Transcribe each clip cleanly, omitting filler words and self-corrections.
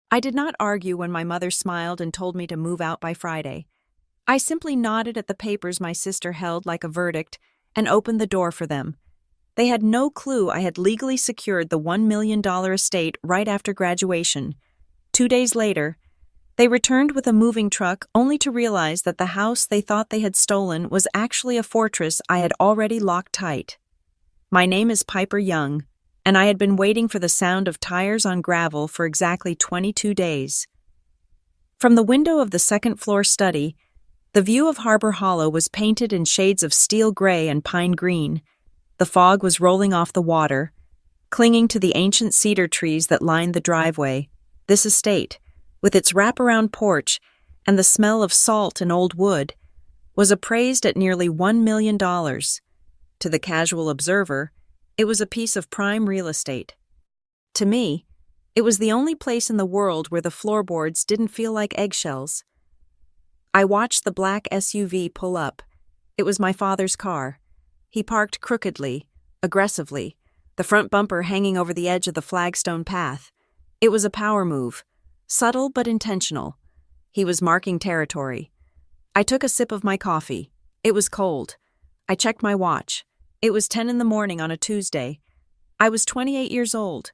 I did not argue when my mother smiled and told me to move out by Friday. I simply nodded at the papers my sister held like a verdict and opened the door for them. They had no clue I had legally secured the $1 million estate right after graduation. 2 days later, they returned with a moving truck only to realize that the house they thought they had stolen was actually a fortress I had already locked tight. My name is Piper Young, and I had been waiting for the sound of tires on gravel for exactly 22 days. From the window of the second-floor study, the view of Harbor Hollow was painted in shades of steel gray and pine green. The fog was rolling off the water, clinging to the ancient cedar trees that lined the driveway. This estate, with its wraparound porch and the smell of salt and old wood, was appraised at nearly $1 million. To the casual observer, it was a piece of prime real estate. To me, it was the only place in the world where the floorboards didn't feel like eggshells. I watched the black SUV pull up. It was my father's car. He parked crookedly, aggressively, the front bumper hanging over the edge of the flagstone path. It was a power move, subtle but intentional. He was marking territory. I took a sip of my coffee. It was cold. I checked my watch. It was 10 in the morning on a Tuesday. I was 28 years old.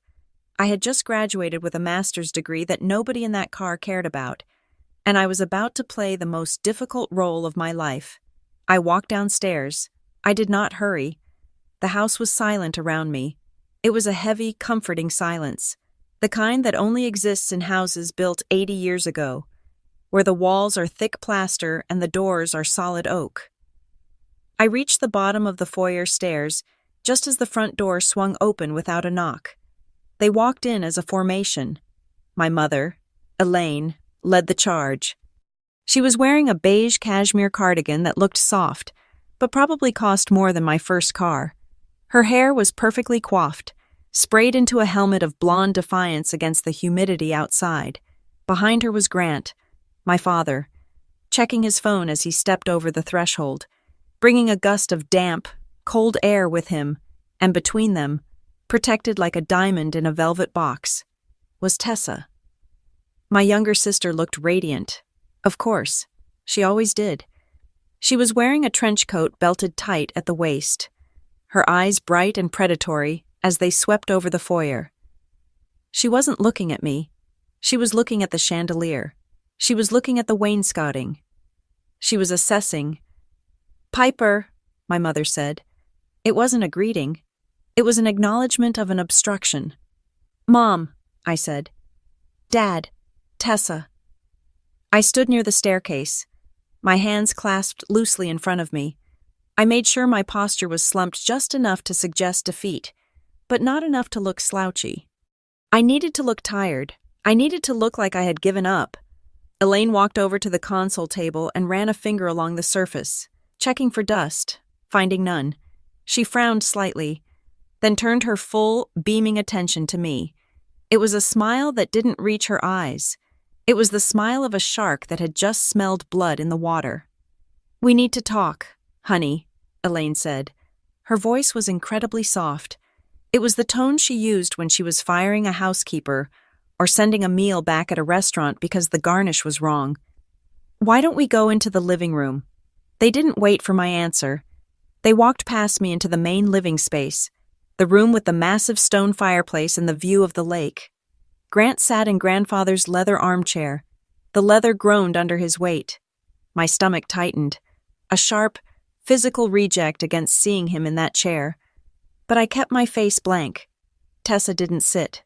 I had just graduated with a master's degree that nobody in that car cared about, and I was about to play the most difficult role of my life. I walked downstairs. I did not hurry. The house was silent around me. It was a heavy, comforting silence, the kind that only exists in houses built 80 years ago, where the walls are thick plaster and the doors are solid oak. I reached the bottom of the foyer stairs just as the front door swung open without a knock. They walked in as a formation. My mother, Elaine, led the charge. She was wearing a beige cashmere cardigan that looked soft, but probably cost more than my first car. Her hair was perfectly coiffed, sprayed into a helmet of blonde defiance against the humidity outside. Behind her was Grant, my father, checking his phone as he stepped over the threshold, bringing a gust of damp, cold air with him, and between them, protected like a diamond in a velvet box, was Tessa. My younger sister looked radiant. Of course, she always did. She was wearing a trench coat belted tight at the waist, her eyes bright and predatory as they swept over the foyer. She wasn't looking at me. She was looking at the chandelier. She was looking at the wainscoting. She was assessing. "Piper," my mother said. It wasn't a greeting. It was an acknowledgement of an obstruction. "Mom," I said. "Dad, Tessa." I stood near the staircase, my hands clasped loosely in front of me. I made sure my posture was slumped just enough to suggest defeat, but not enough to look slouchy. I needed to look tired. I needed to look like I had given up. Elaine walked over to the console table and ran a finger along the surface, checking for dust, finding none. She frowned slightly, then turned her full, beaming attention to me. It was a smile that didn't reach her eyes. It was the smile of a shark that had just smelled blood in the water. "We need to talk, honey," Elaine said. Her voice was incredibly soft. It was the tone she used when she was firing a housekeeper or sending a meal back at a restaurant because the garnish was wrong. "Why don't we go into the living room?" They didn't wait for my answer. They walked past me into the main living space, the room with the massive stone fireplace and the view of the lake. Grant sat in grandfather's leather armchair. The leather groaned under his weight. My stomach tightened, a sharp, physical reject against seeing him in that chair. But I kept my face blank. Tessa didn't sit.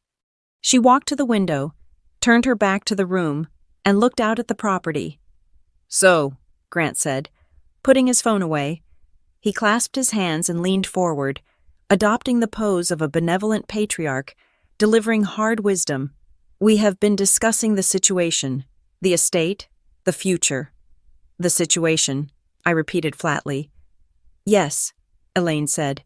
She walked to the window, turned her back to the room, and looked out at the property. "So," Grant said, putting his phone away. He clasped his hands and leaned forward, adopting the pose of a benevolent patriarch, delivering hard wisdom. "We have been discussing the situation, the estate, the future." "The situation," I repeated flatly. "Yes," Elaine said.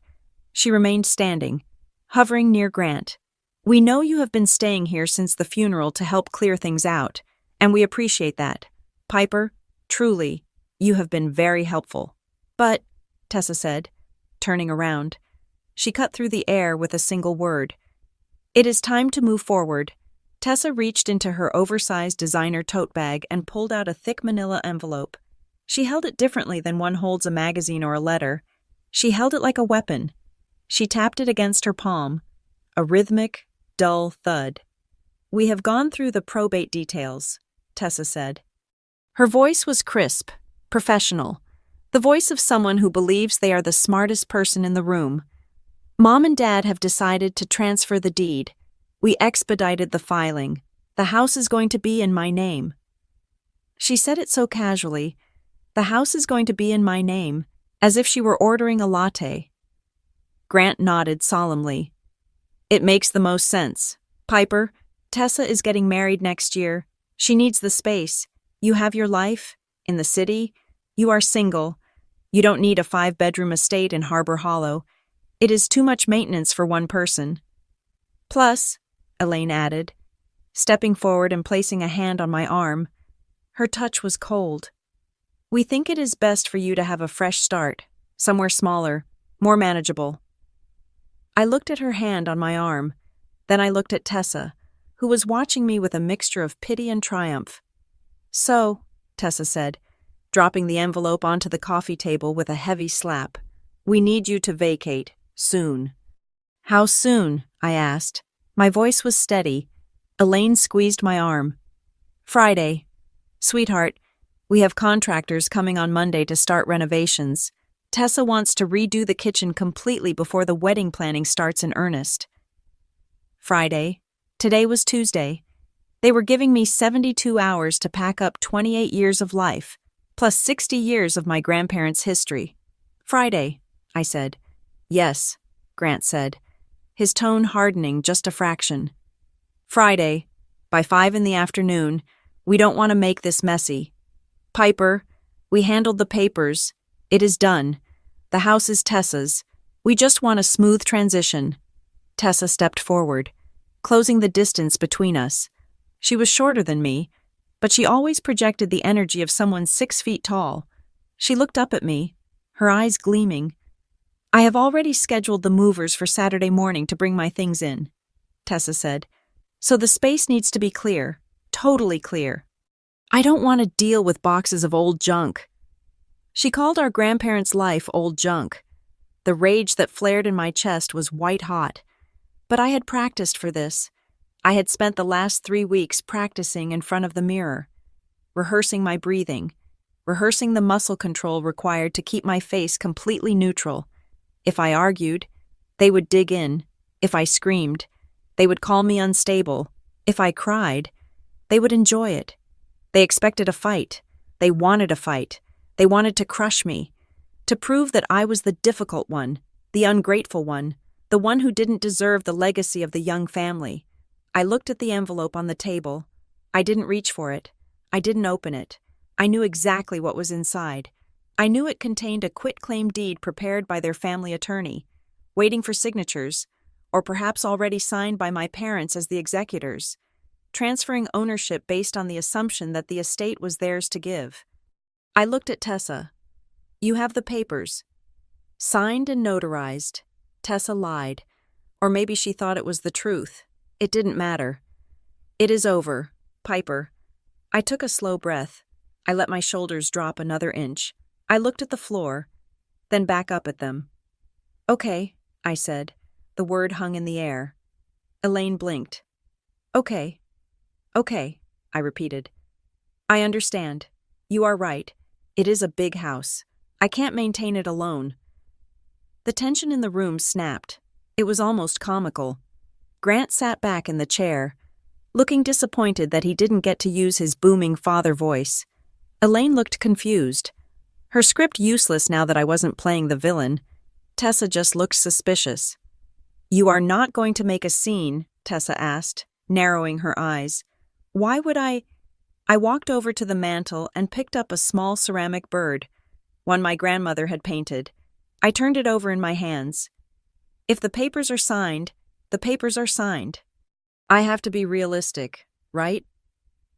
She remained standing, hovering near Grant. "We know you have been staying here since the funeral to help clear things out, and we appreciate that. Piper, truly, you have been very helpful." "But," Tessa said, turning around. She cut through the air with a single word. "It is time to move forward. Tessa reached into her oversized designer tote bag and pulled out a thick manila envelope. She held it differently than one holds a magazine or a letter. She held it like a weapon. She tapped it against her palm. A rhythmic, dull thud. "We have gone through the probate details," Tessa said. Her voice was crisp, professional, the voice of someone who believes they are the smartest person in the room. "Mom and Dad have decided to transfer the deed. We expedited the filing. The house is going to be in my name." She said it so casually. "The house is going to be in my name," as if she were ordering a latte. Grant nodded solemnly. "It makes the most sense. Piper, Tessa is getting married next year. She needs the space. You have your life, in the city. You are single. You don't need a 5-bedroom estate in Harbor Hollow. It is too much maintenance for one person. Plus," Elaine added, stepping forward and placing a hand on my arm. Her touch was cold. "We think it is best for you to have a fresh start, somewhere smaller, more manageable." I looked at her hand on my arm. Then I looked at Tessa, who was watching me with a mixture of pity and triumph. "So," Tessa said, dropping the envelope onto the coffee table with a heavy slap, "we need you to vacate, soon." "How soon?" I asked. My voice was steady. Elaine squeezed my arm. "Friday. Sweetheart, we have contractors coming on Monday to start renovations. Tessa wants to redo the kitchen completely before the wedding planning starts in earnest." Friday. Today was Tuesday. They were giving me 72 hours to pack up 28 years of life, plus 60 years of my grandparents' history. "Friday," I said. "Yes," Grant said, his tone hardening just a fraction. "Friday, by 5 in the afternoon. We don't want to make this messy. Piper, we handled the papers. It is done. The house is Tessa's. We just want a smooth transition." Tessa stepped forward, closing the distance between us. She was shorter than me, but she always projected the energy of someone 6 feet tall. She looked up at me, her eyes gleaming. "I have already scheduled the movers for Saturday morning to bring my things in," Tessa said. "So the space needs to be clear, totally clear. I don't want to deal with boxes of old junk." She called our grandparents' life old junk. The rage that flared in my chest was white hot. But I had practiced for this. I had spent the last 3 weeks practicing in front of the mirror, rehearsing my breathing, rehearsing the muscle control required to keep my face completely neutral. If I argued, they would dig in. If I screamed, they would call me unstable. If I cried, they would enjoy it. They expected a fight. They wanted a fight. They wanted to crush me, to prove that I was the difficult one, the ungrateful one, the one who didn't deserve the legacy of the young family. I looked at the envelope on the table. I didn't reach for it. I didn't open it. I knew exactly what was inside. I knew it contained a quitclaim deed prepared by their family attorney, waiting for signatures, or perhaps already signed by my parents as the executors, transferring ownership based on the assumption that the estate was theirs to give. I looked at Tessa. "You have the papers." Signed and notarized. Tessa lied. Or maybe she thought it was the truth. It didn't matter. "It is over, Piper." I took a slow breath. I let my shoulders drop another inch. I looked at the floor, then back up at them. "Okay," I said. The word hung in the air. Elaine blinked. "Okay. Okay," I repeated. "I understand. You are right. It is a big house. I can't maintain it alone." The tension in the room snapped. It was almost comical. Grant sat back in the chair, looking disappointed that he didn't get to use his booming father voice. Elaine looked confused. Her script useless now that I wasn't playing the villain. Tessa just looked suspicious. "You are not going to make a scene?" Tessa asked, narrowing her eyes. "Why would I?" I walked over to the mantel and picked up a small ceramic bird, one my grandmother had painted. I turned it over in my hands. "If the papers are signed, the papers are signed. I have to be realistic, right?"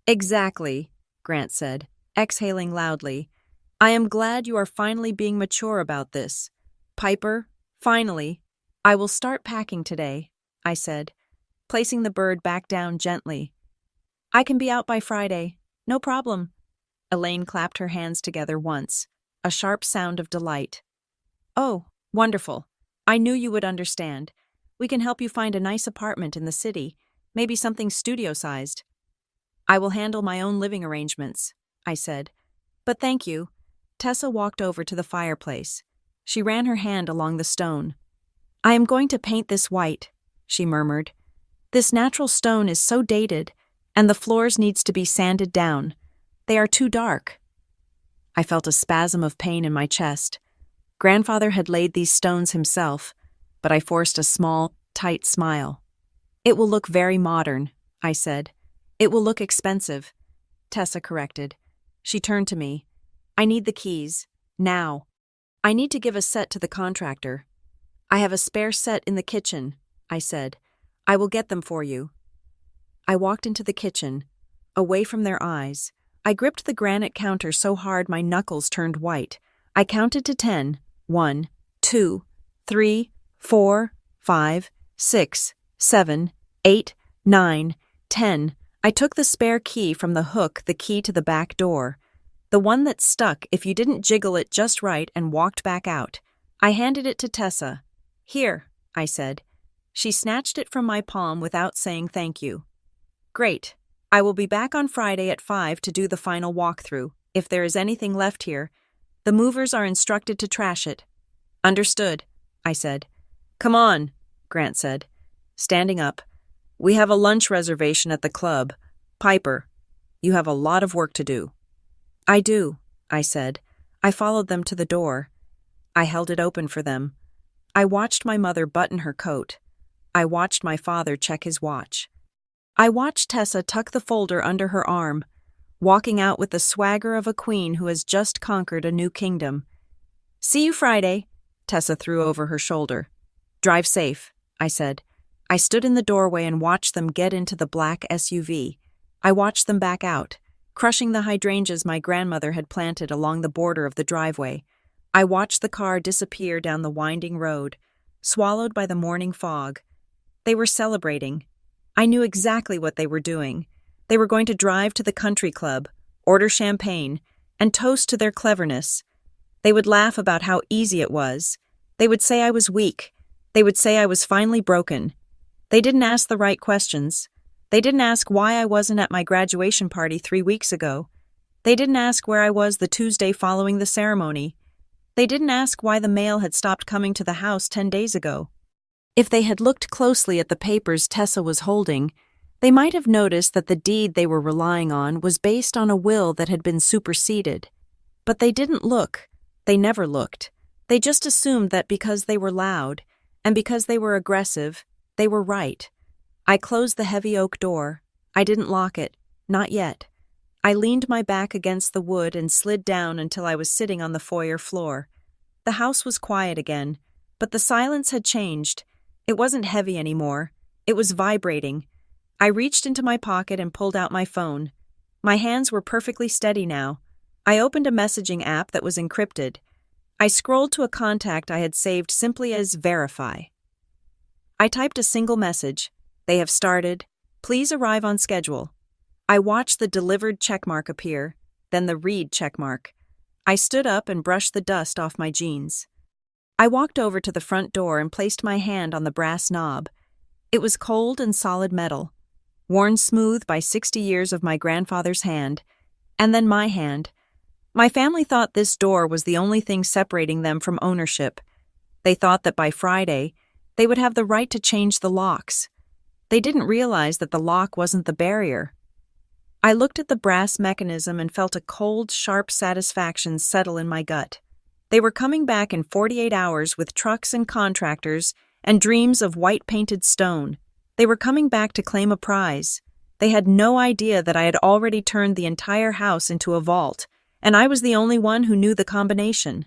"Exactly," Grant said, exhaling loudly. "I am glad you are finally being mature about this. Piper, finally. I will start packing today," I said, placing the bird back down gently. I can be out by Friday. No problem. Elaine clapped her hands together once, a sharp sound of delight. Oh, wonderful. I knew you would understand. We can help you find a nice apartment in the city, maybe something studio-sized. I will handle my own living arrangements, I said. But thank you. Tessa walked over to the fireplace. She ran her hand along the stone. I am going to paint this white, she murmured. This natural stone is so dated, and the floors needs to be sanded down. They are too dark. I felt a spasm of pain in my chest. Grandfather had laid these stones himself, but I forced a small, tight smile. It will look very modern, I said. It will look expensive, Tessa corrected. She turned to me. I need the keys, now. I need to give a set to the contractor. I have a spare set in the kitchen, I said. I will get them for you. I walked into the kitchen, away from their eyes. I gripped the granite counter so hard my knuckles turned white. I counted to 10. 1, 2, 3, 4, 5, 6, 7, 8, 9, 10. I took the spare key from the hook, the key to the back door. The one that stuck if you didn't jiggle it just right, and walked back out. I handed it to Tessa. Here, I said. She snatched it from my palm without saying thank you. Great. I will be back on Friday at 5 to do the final walkthrough. If there is anything left here, the movers are instructed to trash it. Understood, I said. Come on, Grant said, standing up. We have a lunch reservation at the club. Piper, you have a lot of work to do. I do, I said. I followed them to the door. I held it open for them. I watched my mother button her coat. I watched my father check his watch. I watched Tessa tuck the folder under her arm, walking out with the swagger of a queen who has just conquered a new kingdom. See you Friday, Tessa threw over her shoulder. Drive safe, I said. I stood in the doorway and watched them get into the black SUV. I watched them back out, crushing the hydrangeas my grandmother had planted along the border of the driveway. I watched the car disappear down the winding road, swallowed by the morning fog. They were celebrating. I knew exactly what they were doing. They were going to drive to the country club, order champagne, and toast to their cleverness. They would laugh about how easy it was. They would say I was weak. They would say I was finally broken. They didn't ask the right questions. They didn't ask why I wasn't at my graduation party 3 weeks ago. They didn't ask where I was the Tuesday following the ceremony. They didn't ask why the mail had stopped coming to the house 10 days ago. If they had looked closely at the papers Tessa was holding, they might have noticed that the deed they were relying on was based on a will that had been superseded. But they didn't look. They never looked. They just assumed that because they were loud, and because they were aggressive, they were right. I closed the heavy oak door. I didn't lock it. Not yet. I leaned my back against the wood and slid down until I was sitting on the foyer floor. The house was quiet again, but the silence had changed. It wasn't heavy anymore. It was vibrating. I reached into my pocket and pulled out my phone. My hands were perfectly steady now. I opened a messaging app that was encrypted. I scrolled to a contact I had saved simply as Verify. I typed a single message. They have started. Please arrive on schedule. I watched the delivered checkmark appear, then the read checkmark. I stood up and brushed the dust off my jeans. I walked over to the front door and placed my hand on the brass knob. It was cold and solid metal, worn smooth by 60 years of my grandfather's hand, and then my hand. My family thought this door was the only thing separating them from ownership. They thought that by Friday, they would have the right to change the locks. They didn't realize that the lock wasn't the barrier. I looked at the brass mechanism and felt a cold, sharp satisfaction settle in my gut. They were coming back in 48 hours with trucks and contractors and dreams of white-painted stone. They were coming back to claim a prize. They had no idea that I had already turned the entire house into a vault, and I was the only one who knew the combination.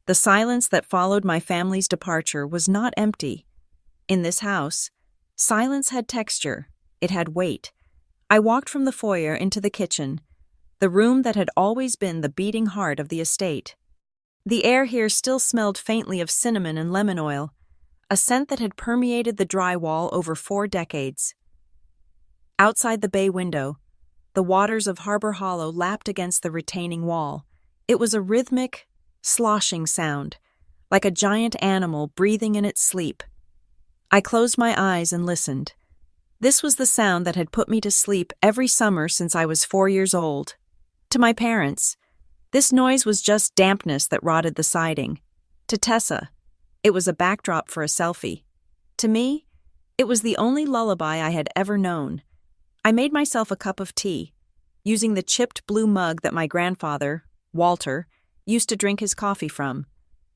The silence that followed my family's departure was not empty. In this house, silence had texture. It had weight. I walked from the foyer into the kitchen, the room that had always been the beating heart of the estate. The air here still smelled faintly of cinnamon and lemon oil, a scent that had permeated the drywall over 4 decades. Outside the bay window, the waters of Harbor Hollow lapped against the retaining wall. It was a rhythmic, sloshing sound, like a giant animal breathing in its sleep. I closed my eyes and listened. This was the sound that had put me to sleep every summer since I was 4 years old. To my parents, this noise was just dampness that rotted the siding. To Tessa, it was a backdrop for a selfie. To me, it was the only lullaby I had ever known. I made myself a cup of tea, using the chipped blue mug that my grandfather, Walter, used to drink his coffee from.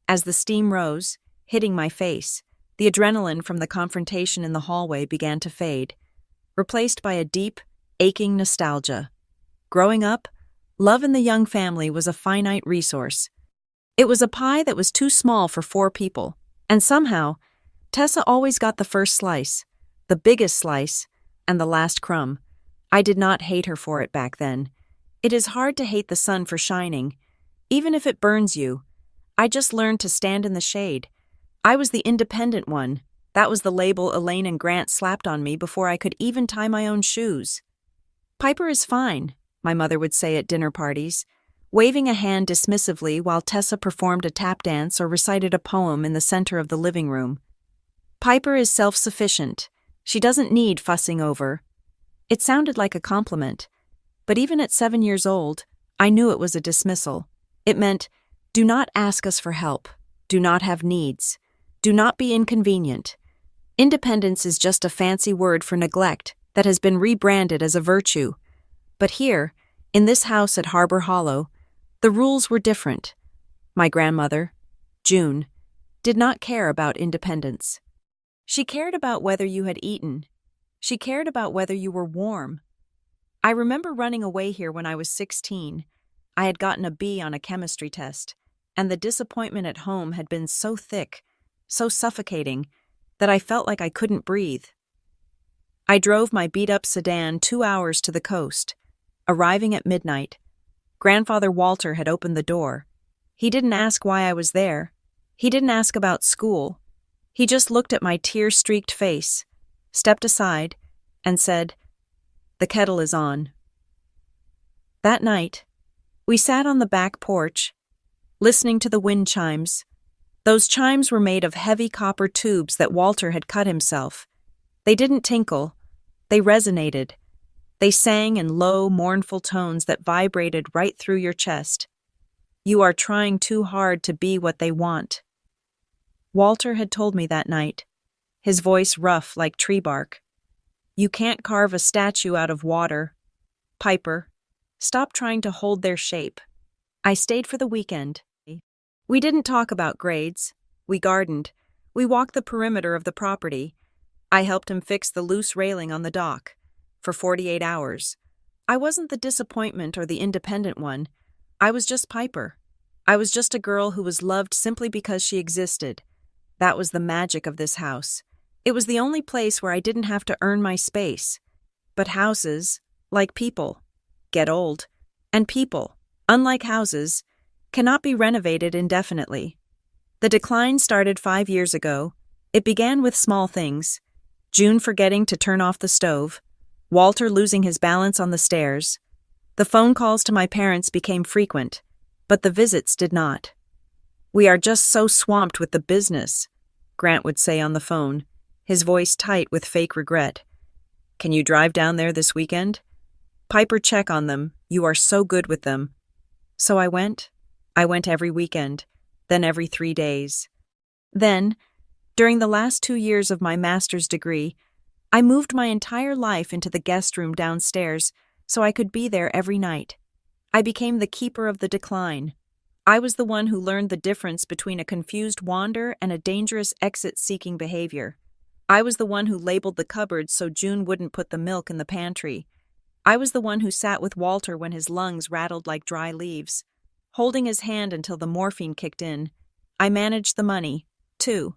As the steam rose, hitting my face, the adrenaline from the confrontation in the hallway began to fade, replaced by a deep, aching nostalgia. Growing up, love in the Young family was a finite resource. It was a pie that was too small for 4 people, and somehow, Tessa always got the first slice, the biggest slice, and the last crumb. I did not hate her for it back then. It is hard to hate the sun for shining, even if it burns you. I just learned to stand in the shade. I was the independent one. That was the label Elaine and Grant slapped on me before I could even tie my own shoes. "Piper is fine," my mother would say at dinner parties, waving a hand dismissively while Tessa performed a tap dance or recited a poem in the center of the living room. "Piper is self-sufficient. She doesn't need fussing over." It sounded like a compliment, but even at 7 years old, I knew it was a dismissal. It meant, do not ask us for help, do not have needs, do not be inconvenient. Independence is just a fancy word for neglect that has been rebranded as a virtue. But here, in this house at Harbor Hollow, the rules were different. My grandmother, June, did not care about independence. She cared about whether you had eaten. She cared about whether you were warm. I remember running away here when I was 16. I had gotten a B on a chemistry test, and the disappointment at home had been so thick, so suffocating, that I felt like I couldn't breathe. I drove my beat-up sedan 2 hours to the coast. Arriving at midnight, Grandfather Walter had opened the door. He didn't ask why I was there. He didn't ask about school. He just looked at my tear-streaked face, stepped aside, and said, "The kettle is on." That night, we sat on the back porch, listening to the wind chimes. Those chimes were made of heavy copper tubes that Walter had cut himself. They didn't tinkle. They resonated. They sang in low, mournful tones that vibrated right through your chest. You are trying too hard to be what they want. Walter had told me that night, his voice rough like tree bark. You can't carve a statue out of water. Piper, stop trying to hold their shape. I stayed for the weekend. We didn't talk about grades. We gardened. We walked the perimeter of the property. I helped him fix the loose railing on the dock. For 48 hours. I wasn't the disappointment or the independent one. I was just Piper. I was just a girl who was loved simply because she existed. That was the magic of this house. It was the only place where I didn't have to earn my space. But houses, like people, get old. And people, unlike houses, cannot be renovated indefinitely. The decline started 5 years ago. It began with small things. June forgetting to turn off the stove. Walter losing his balance on the stairs. The phone calls to my parents became frequent, but the visits did not. "We are just so swamped with the business," Grant would say on the phone, his voice tight with fake regret. "Can you drive down there this weekend? Piper, check on them. You are so good with them." So I went. I went every weekend, then every 3 days. Then, during the last 2 years of my master's degree, I moved my entire life into the guest room downstairs so I could be there every night. I became the keeper of the decline. I was the one who learned the difference between a confused wander and a dangerous exit-seeking behavior. I was the one who labeled the cupboards so June wouldn't put the milk in the pantry. I was the one who sat with Walter when his lungs rattled like dry leaves, holding his hand until the morphine kicked in. I managed the money, too.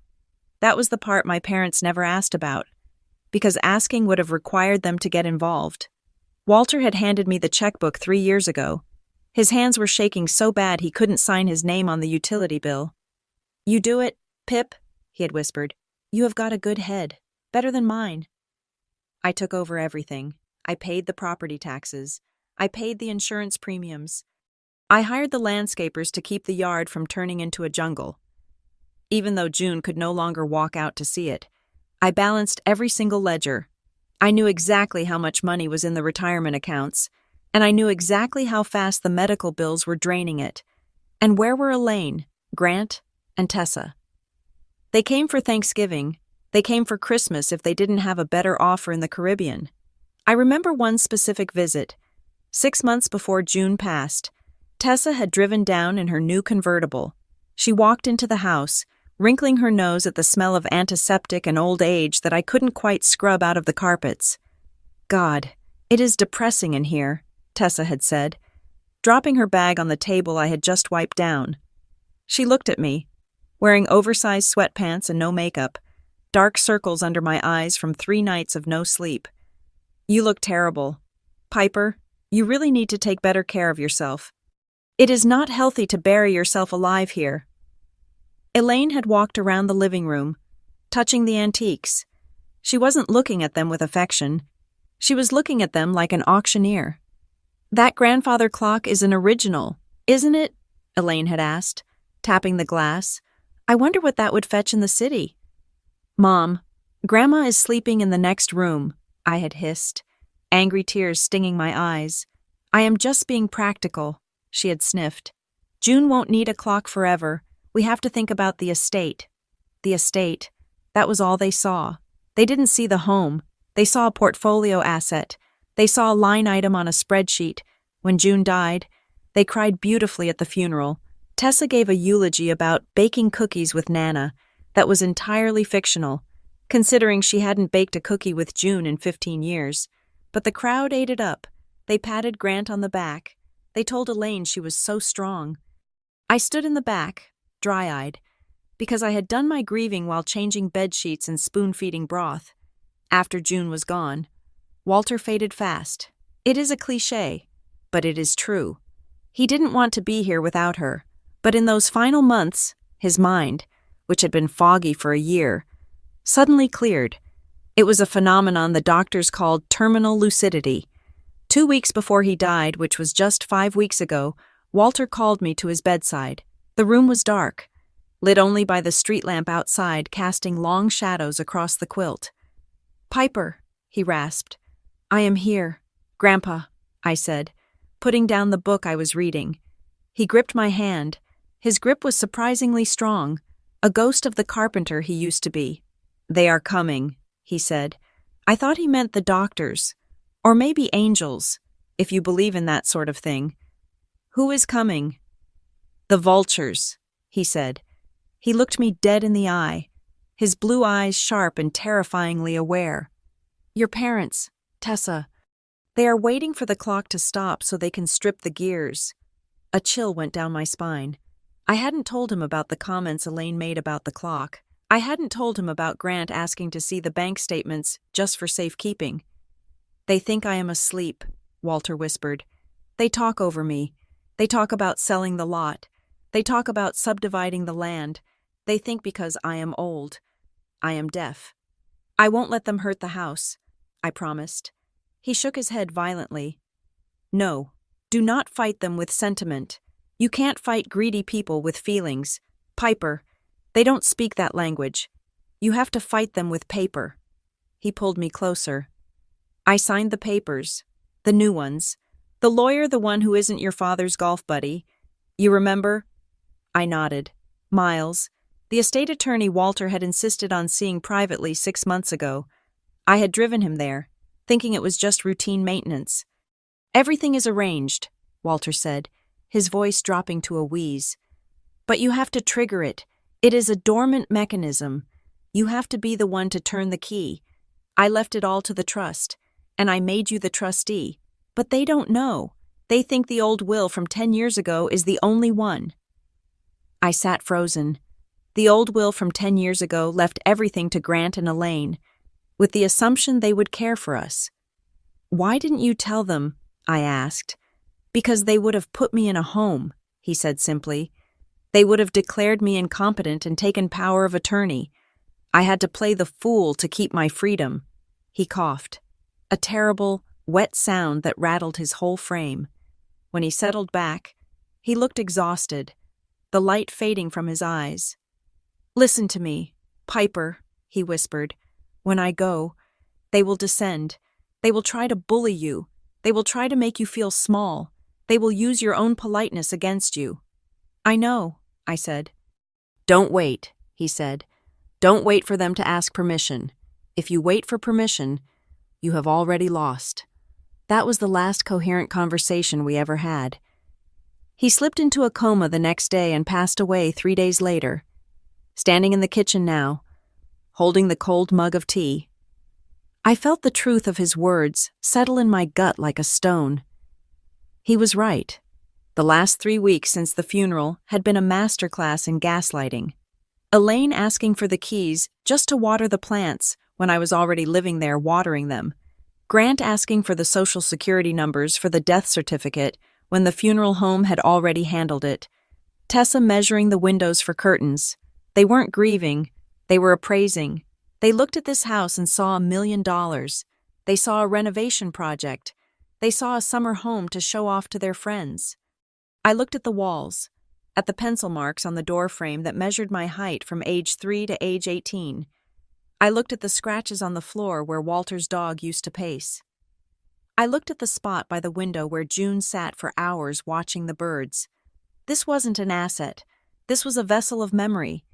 That was the part my parents never asked about, because asking would have required them to get involved. Walter had handed me the checkbook 3 years ago. His hands were shaking so bad he couldn't sign his name on the utility bill. "You do it, Pip," he had whispered. "You have got a good head, better than mine." I took over everything. I paid the property taxes. I paid the insurance premiums. I hired the landscapers to keep the yard from turning into a jungle. Even though June could no longer walk out to see it, I balanced every single ledger. I knew exactly how much money was in the retirement accounts, and I knew exactly how fast the medical bills were draining it. And where were Elaine, Grant, and Tessa? They came for Thanksgiving. They came for Christmas if they didn't have a better offer in the Caribbean. I remember one specific visit. 6 months before June passed, Tessa had driven down in her new convertible. She walked into the house, wrinkling her nose at the smell of antiseptic and old age that I couldn't quite scrub out of the carpets. "God, it is depressing in here," Tessa had said, dropping her bag on the table I had just wiped down. She looked at me, wearing oversized sweatpants and no makeup, dark circles under my eyes from 3 nights of no sleep. "You look terrible. Piper, you really need to take better care of yourself. It is not healthy to bury yourself alive here." Elaine had walked around the living room, touching the antiques. She wasn't looking at them with affection. She was looking at them like an auctioneer. "That grandfather clock is an original, isn't it?" Elaine had asked, tapping the glass. "I wonder what that would fetch in the city." "Mom, Grandma is sleeping in the next room," I had hissed, angry tears stinging my eyes. "I am just being practical," she had sniffed. "June won't need a clock forever. We have to think about the estate." The estate. That was all they saw. They didn't see the home. They saw a portfolio asset. They saw a line item on a spreadsheet. When June died, they cried beautifully at the funeral. Tessa gave a eulogy about baking cookies with Nana that was entirely fictional, considering she hadn't baked a cookie with June in 15 years. But the crowd ate it up. They patted Grant on the back. They told Elaine she was so strong. I stood in the back, dry-eyed, because I had done my grieving while changing bedsheets and spoon-feeding broth. After June was gone, Walter faded fast. It is a cliché, but it is true. He didn't want to be here without her, but in those final months, his mind, which had been foggy for a year, suddenly cleared. It was a phenomenon the doctors called terminal lucidity. 2 weeks before he died, which was just 5 weeks ago, Walter called me to his bedside. The room was dark, lit only by the street lamp outside casting long shadows across the quilt. "Piper," he rasped. "I am here, Grandpa," I said, putting down the book I was reading. He gripped my hand. His grip was surprisingly strong, a ghost of the carpenter he used to be. "They are coming," he said. I thought he meant the doctors, or maybe angels, if you believe in that sort of thing. "Who is coming?" "The vultures," he said. He looked me dead in the eye, his blue eyes sharp and terrifyingly aware. "Your parents, Tessa. They are waiting for the clock to stop so they can strip the gears." A chill went down my spine. I hadn't told him about the comments Elaine made about the clock. I hadn't told him about Grant asking to see the bank statements just for safekeeping. "They think I am asleep," Walter whispered. "They talk over me. They talk about selling the lot. They talk about subdividing the land. They think because I am old, I am deaf. I won't let them hurt the house," I promised. He shook his head violently. "No, do not fight them with sentiment. You can't fight greedy people with feelings. Piper, they don't speak that language. You have to fight them with paper." He pulled me closer. I signed the papers, the new ones. "The lawyer, the one who isn't your father's golf buddy. You remember?" I nodded. "Miles, the estate attorney Walter had insisted on seeing privately 6 months ago. I had driven him there, thinking it was just routine maintenance." "Everything is arranged," Walter said, his voice dropping to a wheeze. "But you have to trigger it. It is a dormant mechanism. You have to be the one to turn the key. I left it all to the trust, and I made you the trustee. But they don't know. They think the old will from 10 years ago is the only one." I sat frozen. The old will from 10 years ago left everything to Grant and Elaine, with the assumption they would care for us. "Why didn't you tell them?" I asked. "Because they would have put me in a home," he said simply. "They would have declared me incompetent and taken power of attorney. I had to play the fool to keep my freedom." He coughed. "A terrible, wet sound that rattled his whole frame. When he settled back, he looked exhausted, the light fading from his eyes. "Listen to me, Piper," he whispered. "When I go, they will descend. They will try to bully you. They will try to make you feel small. They will use your own politeness against you." "I know," I said. "Don't wait," he said. "Don't wait for them to ask permission. If you wait for permission, you have already lost." That was the last coherent conversation we ever had. He slipped into a coma the next day and passed away 3 days later. Standing in the kitchen now, holding the cold mug of tea, I felt the truth of his words settle in my gut like a stone. He was right. The last 3 weeks since the funeral had been a masterclass in gaslighting. Elaine asking for the keys just to water the plants when I was already living there watering them. Grant asking for the social security numbers for the death certificate when the funeral home had already handled it. Tessa measuring the windows for curtains. They weren't grieving, they were appraising. They looked at this house and saw $1 million. They saw a renovation project. They saw a summer home to show off to their friends. I looked at the walls, at the pencil marks on the door frame that measured my height from age 3 to age 18. I looked at the scratches on the floor where Walter's dog used to pace. I looked at the spot by the window where June sat for hours watching the birds. This wasn't an asset. This was a vessel of memory,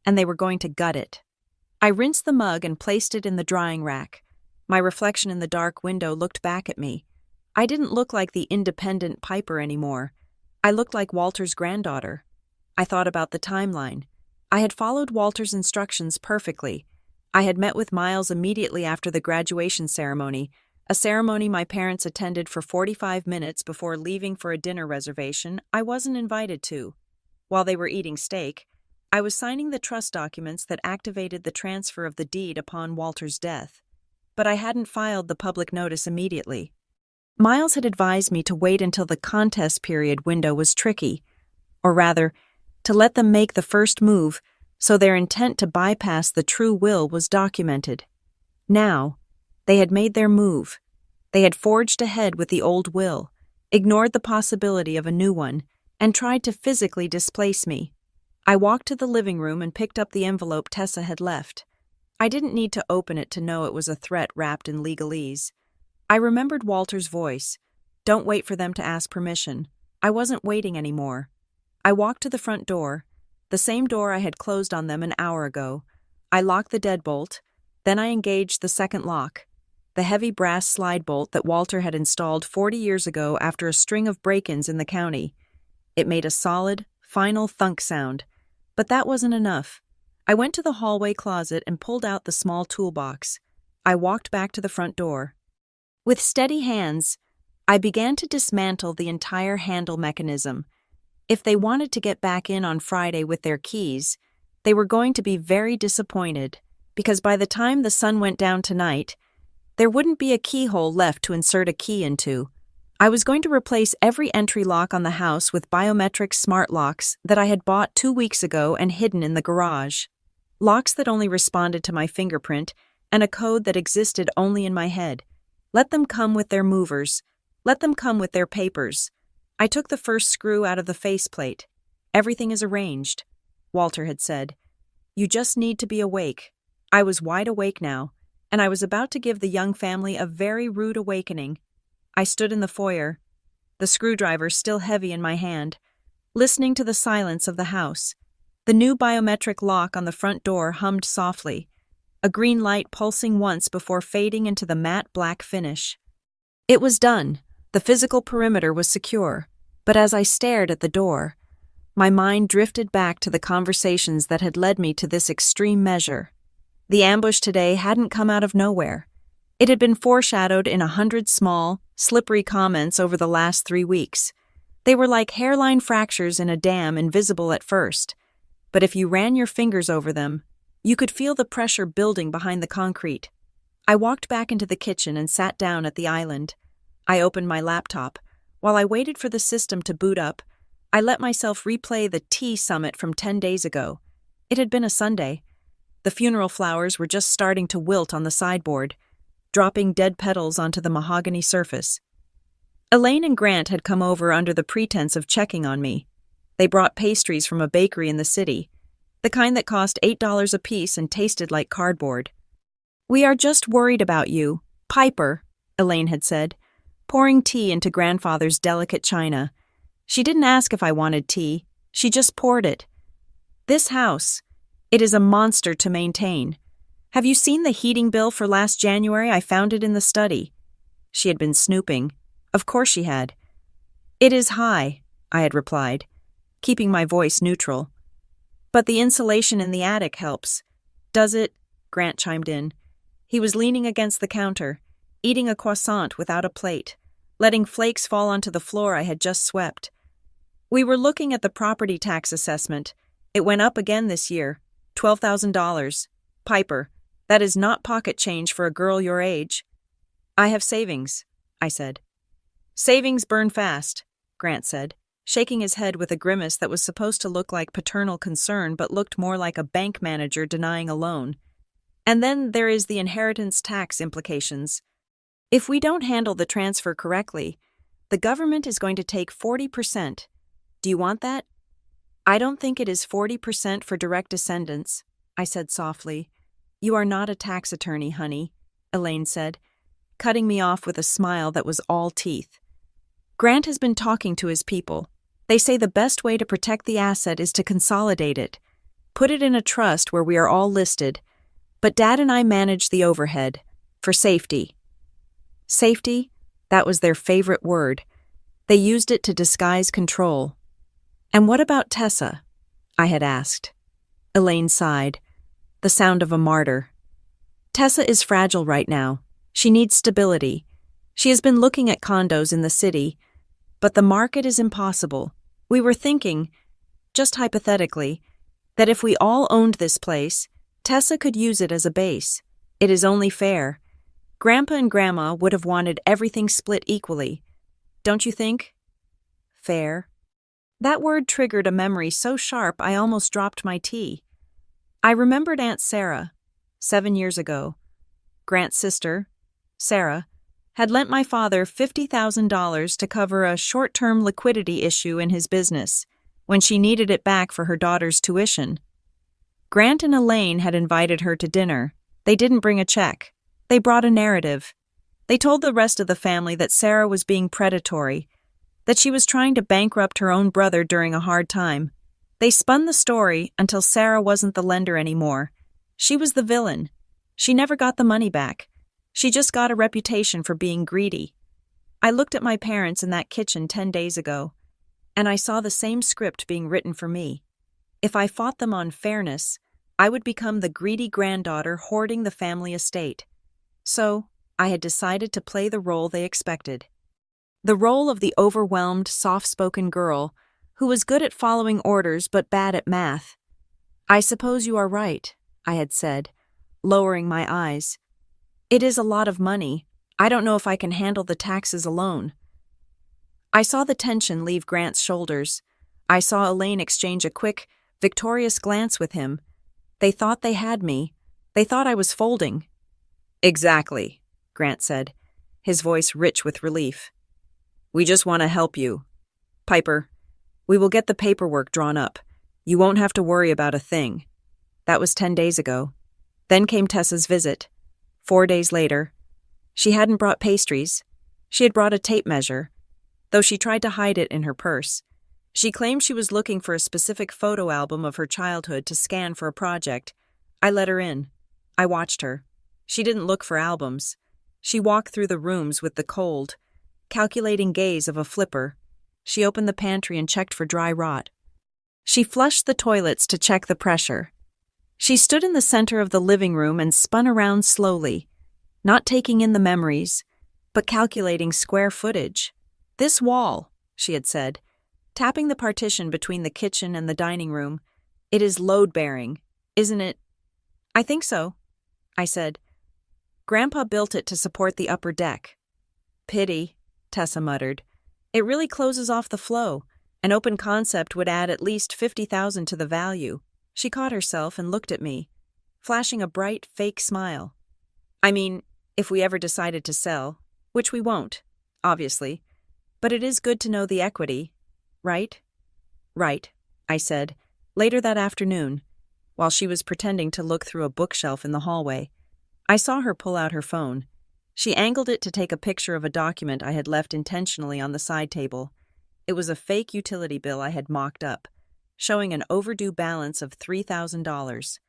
and they were going to gut it. I rinsed the mug and placed it in the drying rack. My reflection in the dark window looked back at me. I didn't look like the independent Piper anymore. I looked like Walter's granddaughter. I thought about the timeline. I had followed Walter's instructions perfectly. I had met with Miles immediately after the graduation ceremony, a ceremony my parents attended for 45 minutes before leaving for a dinner reservation I wasn't invited to. While they were eating steak, I was signing the trust documents that activated the transfer of the deed upon Walter's death. But I hadn't filed the public notice immediately. Miles had advised me to wait until the contest period window was tricky, or rather, to let them make the first move so their intent to bypass the true will was documented. Now, they had made their move. They had forged ahead with the old will, ignored the possibility of a new one, and tried to physically displace me. I walked to the living room and picked up the envelope Tessa had left. I didn't need to open it to know it was a threat wrapped in legalese. I remembered Walter's voice. Don't wait for them to ask permission. I wasn't waiting anymore. I walked to the front door, the same door I had closed on them an hour ago. I locked the deadbolt, then I engaged the second lock, the heavy brass slide bolt that Walter had installed 40 years ago after a string of break-ins in the county. It made a solid, final thunk sound, but that wasn't enough. I went to the hallway closet and pulled out the small toolbox. I walked back to the front door. With steady hands, I began to dismantle the entire handle mechanism. If they wanted to get back in on Friday with their keys, they were going to be very disappointed, because by the time the sun went down tonight, there wouldn't be a keyhole left to insert a key into. I was going to replace every entry lock on the house with biometric smart locks that I had bought 2 weeks ago and hidden in the garage. Locks that only responded to my fingerprint and a code that existed only in my head. Let them come with their movers. Let them come with their papers. I took the first screw out of the faceplate. Everything is arranged, Walter had said. You just need to be awake. I was wide awake now, and I was about to give the young family a very rude awakening. I stood in the foyer, the screwdriver still heavy in my hand, listening to the silence of the house. The new biometric lock on the front door hummed softly, a green light pulsing once before fading into the matte black finish. It was done. The physical perimeter was secure, but as I stared at the door, my mind drifted back to the conversations that had led me to this extreme measure. The ambush today hadn't come out of nowhere. It had been foreshadowed in 100 small, slippery comments over the last 3 weeks. They were like hairline fractures in a dam, invisible at first, but if you ran your fingers over them, you could feel the pressure building behind the concrete. I walked back into the kitchen and sat down at the island. I opened my laptop. While I waited for the system to boot up, I let myself replay the tea summit from 10 days ago. It had been a Sunday. The funeral flowers were just starting to wilt on the sideboard. dropping dead petals onto the mahogany surface. Elaine and Grant had come over under the pretense of checking on me. They brought pastries from a bakery in the city, the kind that cost $8 apiece and tasted like cardboard. "We are just worried about you, Piper," Elaine had said, pouring tea into grandfather's delicate china. She didn't ask if I wanted tea, she just poured it. "This house, it is a monster to maintain. Have you seen the heating bill for last January? I found it in the study." She had been snooping. Of course she had. "It is high," I had replied, keeping my voice neutral. "But the insulation in the attic helps." "Does it?" Grant chimed in. He was leaning against the counter, eating a croissant without a plate, letting flakes fall onto the floor I had just swept. "We were looking at the property tax assessment. It went up again this year, $12,000. Piper, that is not pocket change for a girl your age." "I have savings," I said. "Savings burn fast," Grant said, shaking his head with a grimace that was supposed to look like paternal concern but looked more like a bank manager denying a loan. "And then there is the inheritance tax implications. If we don't handle the transfer correctly, the government is going to take 40%. Do you want that?" "I don't think it is 40% for direct descendants," I said softly. "You are not a tax attorney, honey," Elaine said, cutting me off with a smile that was all teeth. "Grant has been talking to his people. They say the best way to protect the asset is to consolidate it, put it in a trust where we are all listed. But Dad and I manage the overhead, for safety." Safety? That was their favorite word. They used it to disguise control. "And what about Tessa?" I had asked. Elaine sighed, the sound of a martyr. "Tessa is fragile right now. She needs stability. She has been looking at condos in the city, but the market is impossible. We were thinking, just hypothetically, that if we all owned this place, Tessa could use it as a base. It is only fair. Grandpa and Grandma would have wanted everything split equally. Don't you think?" Fair. That word triggered a memory so sharp I almost dropped my tea. I remembered Aunt Sarah, 7 years ago. Grant's sister, Sarah, had lent my father $50,000 to cover a short-term liquidity issue in his business when she needed it back for her daughter's tuition. Grant and Elaine had invited her to dinner. They didn't bring a check. They brought a narrative. They told the rest of the family that Sarah was being predatory, that she was trying to bankrupt her own brother during a hard time. They spun the story until Sarah wasn't the lender anymore. She was the villain. She never got the money back. She just got a reputation for being greedy. I looked at my parents in that kitchen 10 days ago, and I saw the same script being written for me. If I fought them on fairness, I would become the greedy granddaughter hoarding the family estate. So, I had decided to play the role they expected. The role of the overwhelmed, soft-spoken girl who was good at following orders but bad at math. "I suppose you are right," I had said, lowering my eyes. "It is a lot of money. I don't know if I can handle the taxes alone." I saw the tension leave Grant's shoulders. I saw Elaine exchange a quick, victorious glance with him. They thought they had me. They thought I was folding. "Exactly," Grant said, his voice rich with relief. "We just want to help you. Piper, we will get the paperwork drawn up. You won't have to worry about a thing." That was 10 days ago. Then came Tessa's visit. 4 days later. She hadn't brought pastries. She had brought a tape measure, though she tried to hide it in her purse. She claimed she was looking for a specific photo album of her childhood to scan for a project. I let her in. I watched her. She didn't look for albums. She walked through the rooms with the cold, calculating gaze of a flipper. She opened the pantry and checked for dry rot. She flushed the toilets to check the pressure. She stood in the center of the living room and spun around slowly, not taking in the memories, but calculating square footage. "This wall," she had said, tapping the partition between the kitchen and the dining room. "It is load-bearing, isn't it?" "I think so," I said. "Grandpa built it to support the upper deck." "Pity," Tessa muttered. "It really closes off the flow. An open concept would add at least $50,000 to the value." She caught herself and looked at me, flashing a bright, fake smile. "I mean, if we ever decided to sell, which we won't, obviously. But it is good to know the equity, right? Right, I said, later that afternoon, while she was pretending to look through a bookshelf in the hallway. I saw her pull out her phone. She angled it to take a picture of a document I had left intentionally on the side table. It was a fake utility bill I had mocked up, showing an overdue balance of $3,000.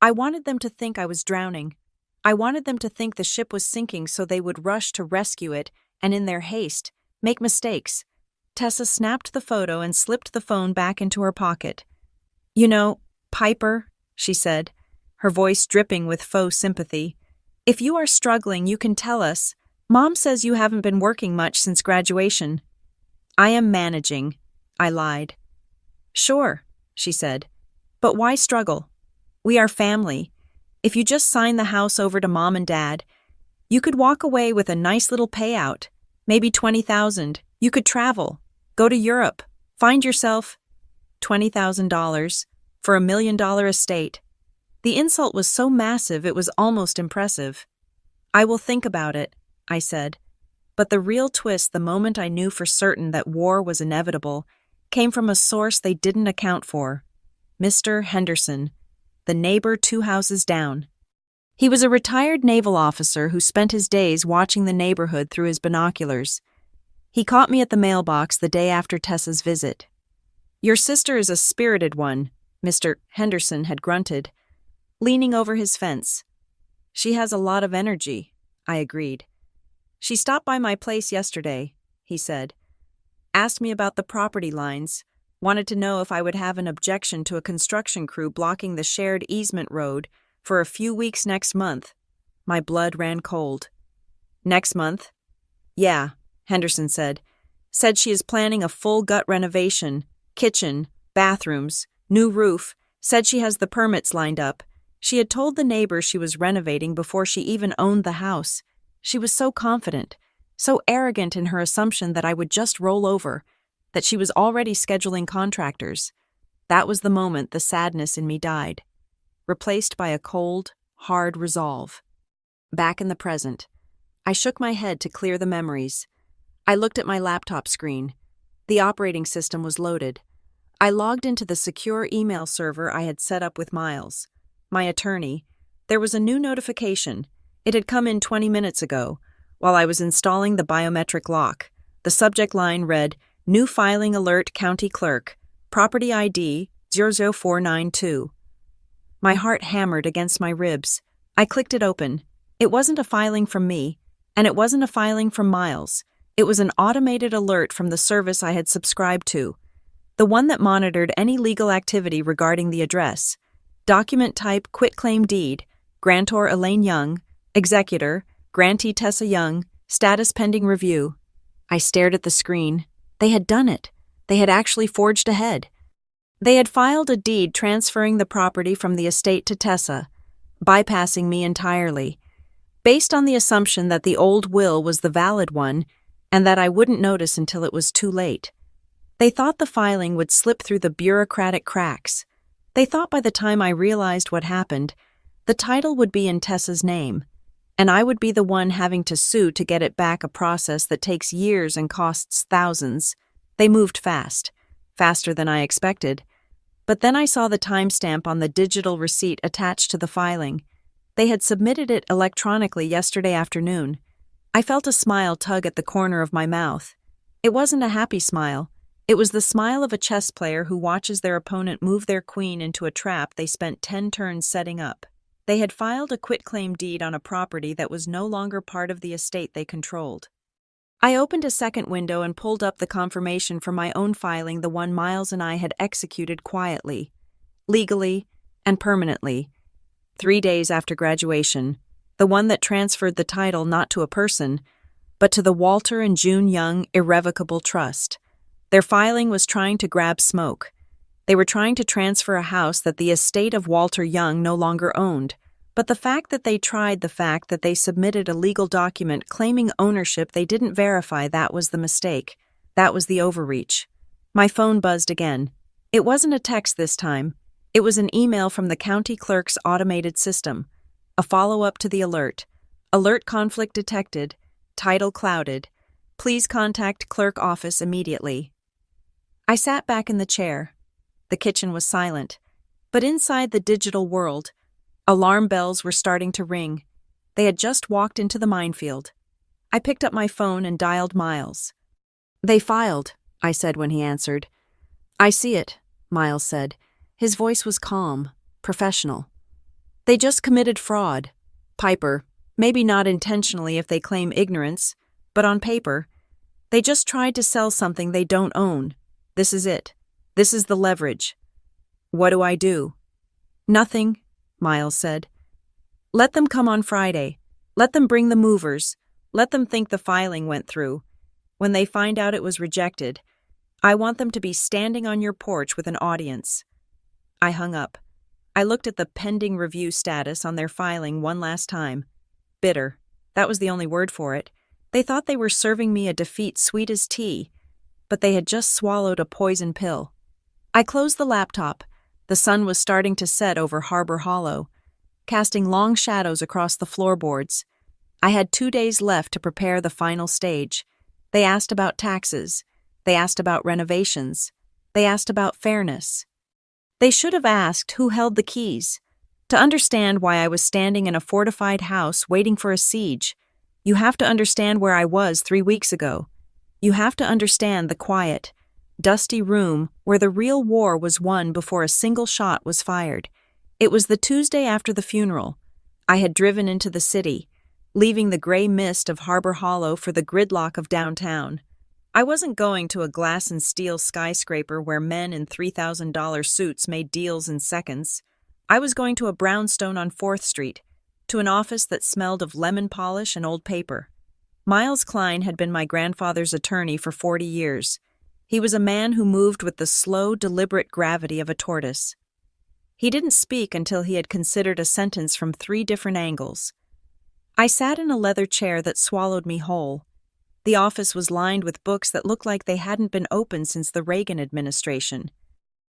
I wanted them to think I was drowning. I wanted them to think the ship was sinking so they would rush to rescue it and, in their haste, make mistakes. Tessa snapped the photo and slipped the phone back into her pocket. "You know, Piper," she said, her voice dripping with faux sympathy, "if you are struggling, you can tell us. Mom says you haven't been working much since graduation." "I am managing," I lied. "Sure," she said, "but why struggle? We are family. If you just sign the house over to Mom and Dad, you could walk away with a nice little payout, maybe $20,000. You could travel, go to Europe, find yourself $20,000 for $1 million estate." The insult was so massive it was almost impressive. "I will think about it," I said. But the real twist, the moment I knew for certain that war was inevitable, came from a source they didn't account for. Mr. Henderson, the neighbor 2 houses down. He was a retired naval officer who spent his days watching the neighborhood through his binoculars. He caught me at the mailbox the day after Tessa's visit. "Your sister is a spirited one," Mr. Henderson had grunted, leaning over his fence. "She has a lot of energy," I agreed. "She stopped by my place yesterday," he said. "Asked me about the property lines, wanted to know if I would have an objection to a construction crew blocking the shared easement road for a few weeks next month." My blood ran cold. "Next month?" "Yeah," Henderson said. "Said she is planning a full gut renovation, kitchen, bathrooms, new roof, said she has the permits lined up. She had told the neighbors she was renovating before she even owned the house. She was so confident, so arrogant in her assumption that I would just roll over, that she was already scheduling contractors. That was the moment the sadness in me died, replaced by a cold, hard resolve. Back in the present, I shook my head to clear the memories. I looked at my laptop screen. The operating system was loaded. I logged into the secure email server I had set up with Miles, my attorney. There was a new notification. It had come in 20 minutes ago, while I was installing the biometric lock. The subject line read, "New filing alert, County Clerk, property ID 00492. My heart hammered against my ribs. I clicked it open. It wasn't a filing from me, and it wasn't a filing from Miles. It was an automated alert from the service I had subscribed to, the one that monitored any legal activity regarding the address. Document type quitclaim deed, grantor Elaine Young, executor, grantee Tessa Young, status pending review. I stared at the screen. They had done it. They had actually forged ahead. They had filed a deed transferring the property from the estate to Tessa, bypassing me entirely, based on the assumption that the old will was the valid one and that I wouldn't notice until it was too late. They thought the filing would slip through the bureaucratic cracks. They thought by the time I realized what happened, the title would be in Tessa's name, and I would be the one having to sue to get it back, a process that takes years and costs thousands. They moved fast, faster than I expected. But then I saw the timestamp on the digital receipt attached to the filing. They had submitted it electronically yesterday afternoon. I felt a smile tug at the corner of my mouth. It wasn't a happy smile. It was the smile of a chess player who watches their opponent move their queen into a trap they spent 10 turns setting up. They had filed a quitclaim deed on a property that was no longer part of the estate they controlled. I opened a second window and pulled up the confirmation for my own filing, the one Miles and I had executed quietly, legally, and permanently, 3 days after graduation, the one that transferred the title not to a person, but to the Walter and June Young Irrevocable Trust. Their filing was trying to grab smoke. They were trying to transfer a house that the estate of Walter Young no longer owned, but the fact that they submitted a legal document claiming ownership they didn't verify, that was the mistake. That was the overreach. My phone buzzed again. It wasn't a text this time. It was an email from the county clerk's automated system, a follow-up to the alert. Alert conflict detected. Title clouded. Please contact clerk office immediately. I sat back in the chair. The kitchen was silent. But inside the digital world, alarm bells were starting to ring. They had just walked into the minefield. I picked up my phone and dialed Miles. "They filed," I said when he answered. "I see it," Miles said. His voice was calm, professional. "They just committed fraud. Piper, maybe not intentionally if they claim ignorance, but on paper. They just tried to sell something they don't own. This is it. This is the leverage." "What do I do?" "Nothing," Miles said. "Let them come on Friday. Let them bring the movers. Let them think the filing went through. When they find out it was rejected, I want them to be standing on your porch with an audience." I hung up. I looked at the pending review status on their filing one last time. Bitter. That was the only word for it. They thought they were serving me a defeat sweet as tea, but they had just swallowed a poison pill. I closed the laptop. The sun was starting to set over Harbor Hollow, casting long shadows across the floorboards. I had 2 days left to prepare the final stage. They asked about taxes. They asked about renovations. They asked about fairness. They should have asked who held the keys. To understand why I was standing in a fortified house waiting for a siege, you have to understand where I was 3 weeks ago. You have to understand the quiet, dusty room where the real war was won before a single shot was fired. It was the Tuesday after the funeral. I had driven into the city, leaving the gray mist of Harbor Hollow for the gridlock of downtown. I wasn't going to a glass and steel skyscraper where men in $3,000 suits made deals in seconds. I was going to a brownstone on 4th Street, to an office that smelled of lemon polish and old paper. Miles Klein had been my grandfather's attorney for 40 years. He was a man who moved with the slow, deliberate gravity of a tortoise. He didn't speak until he had considered a sentence from 3 different angles. I sat in a leather chair that swallowed me whole. The office was lined with books that looked like they hadn't been opened since the Reagan administration.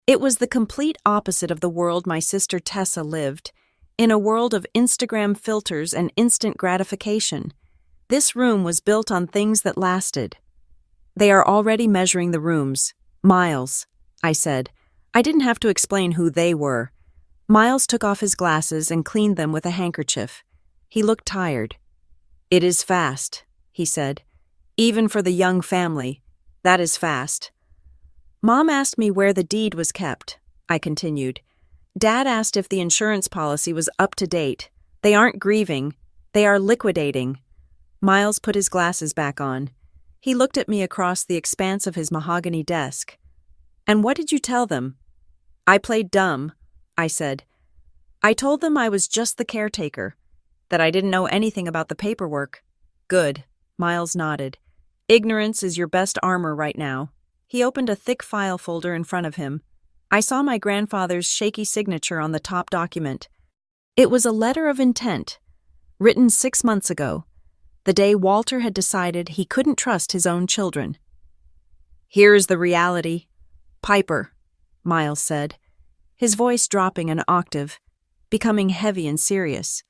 It was the complete opposite of the world my sister Tessa lived, in a world of Instagram filters and instant gratification. This room was built on things that lasted. "They are already measuring the rooms. Miles," I said. I didn't have to explain who they were. Miles took off his glasses and cleaned them with a handkerchief. He looked tired. "It is fast," he said. "Even for the young family, that is fast." "Mom asked me where the deed was kept," I continued. "Dad asked if the insurance policy was up to date. They aren't grieving. They are liquidating." Miles put his glasses back on. He looked at me across the expanse of his mahogany desk. "And what did you tell them?" "I played dumb," I said. "I told them I was just the caretaker, that I didn't know anything about the paperwork." "Good," Miles nodded. "Ignorance is your best armor right now." He opened a thick file folder in front of him. I saw my grandfather's shaky signature on the top document. It was a letter of intent, written 6 months ago, the day Walter had decided he couldn't trust his own children. "Here is the reality. Piper," Miles said, his voice dropping an octave, becoming heavy and serious.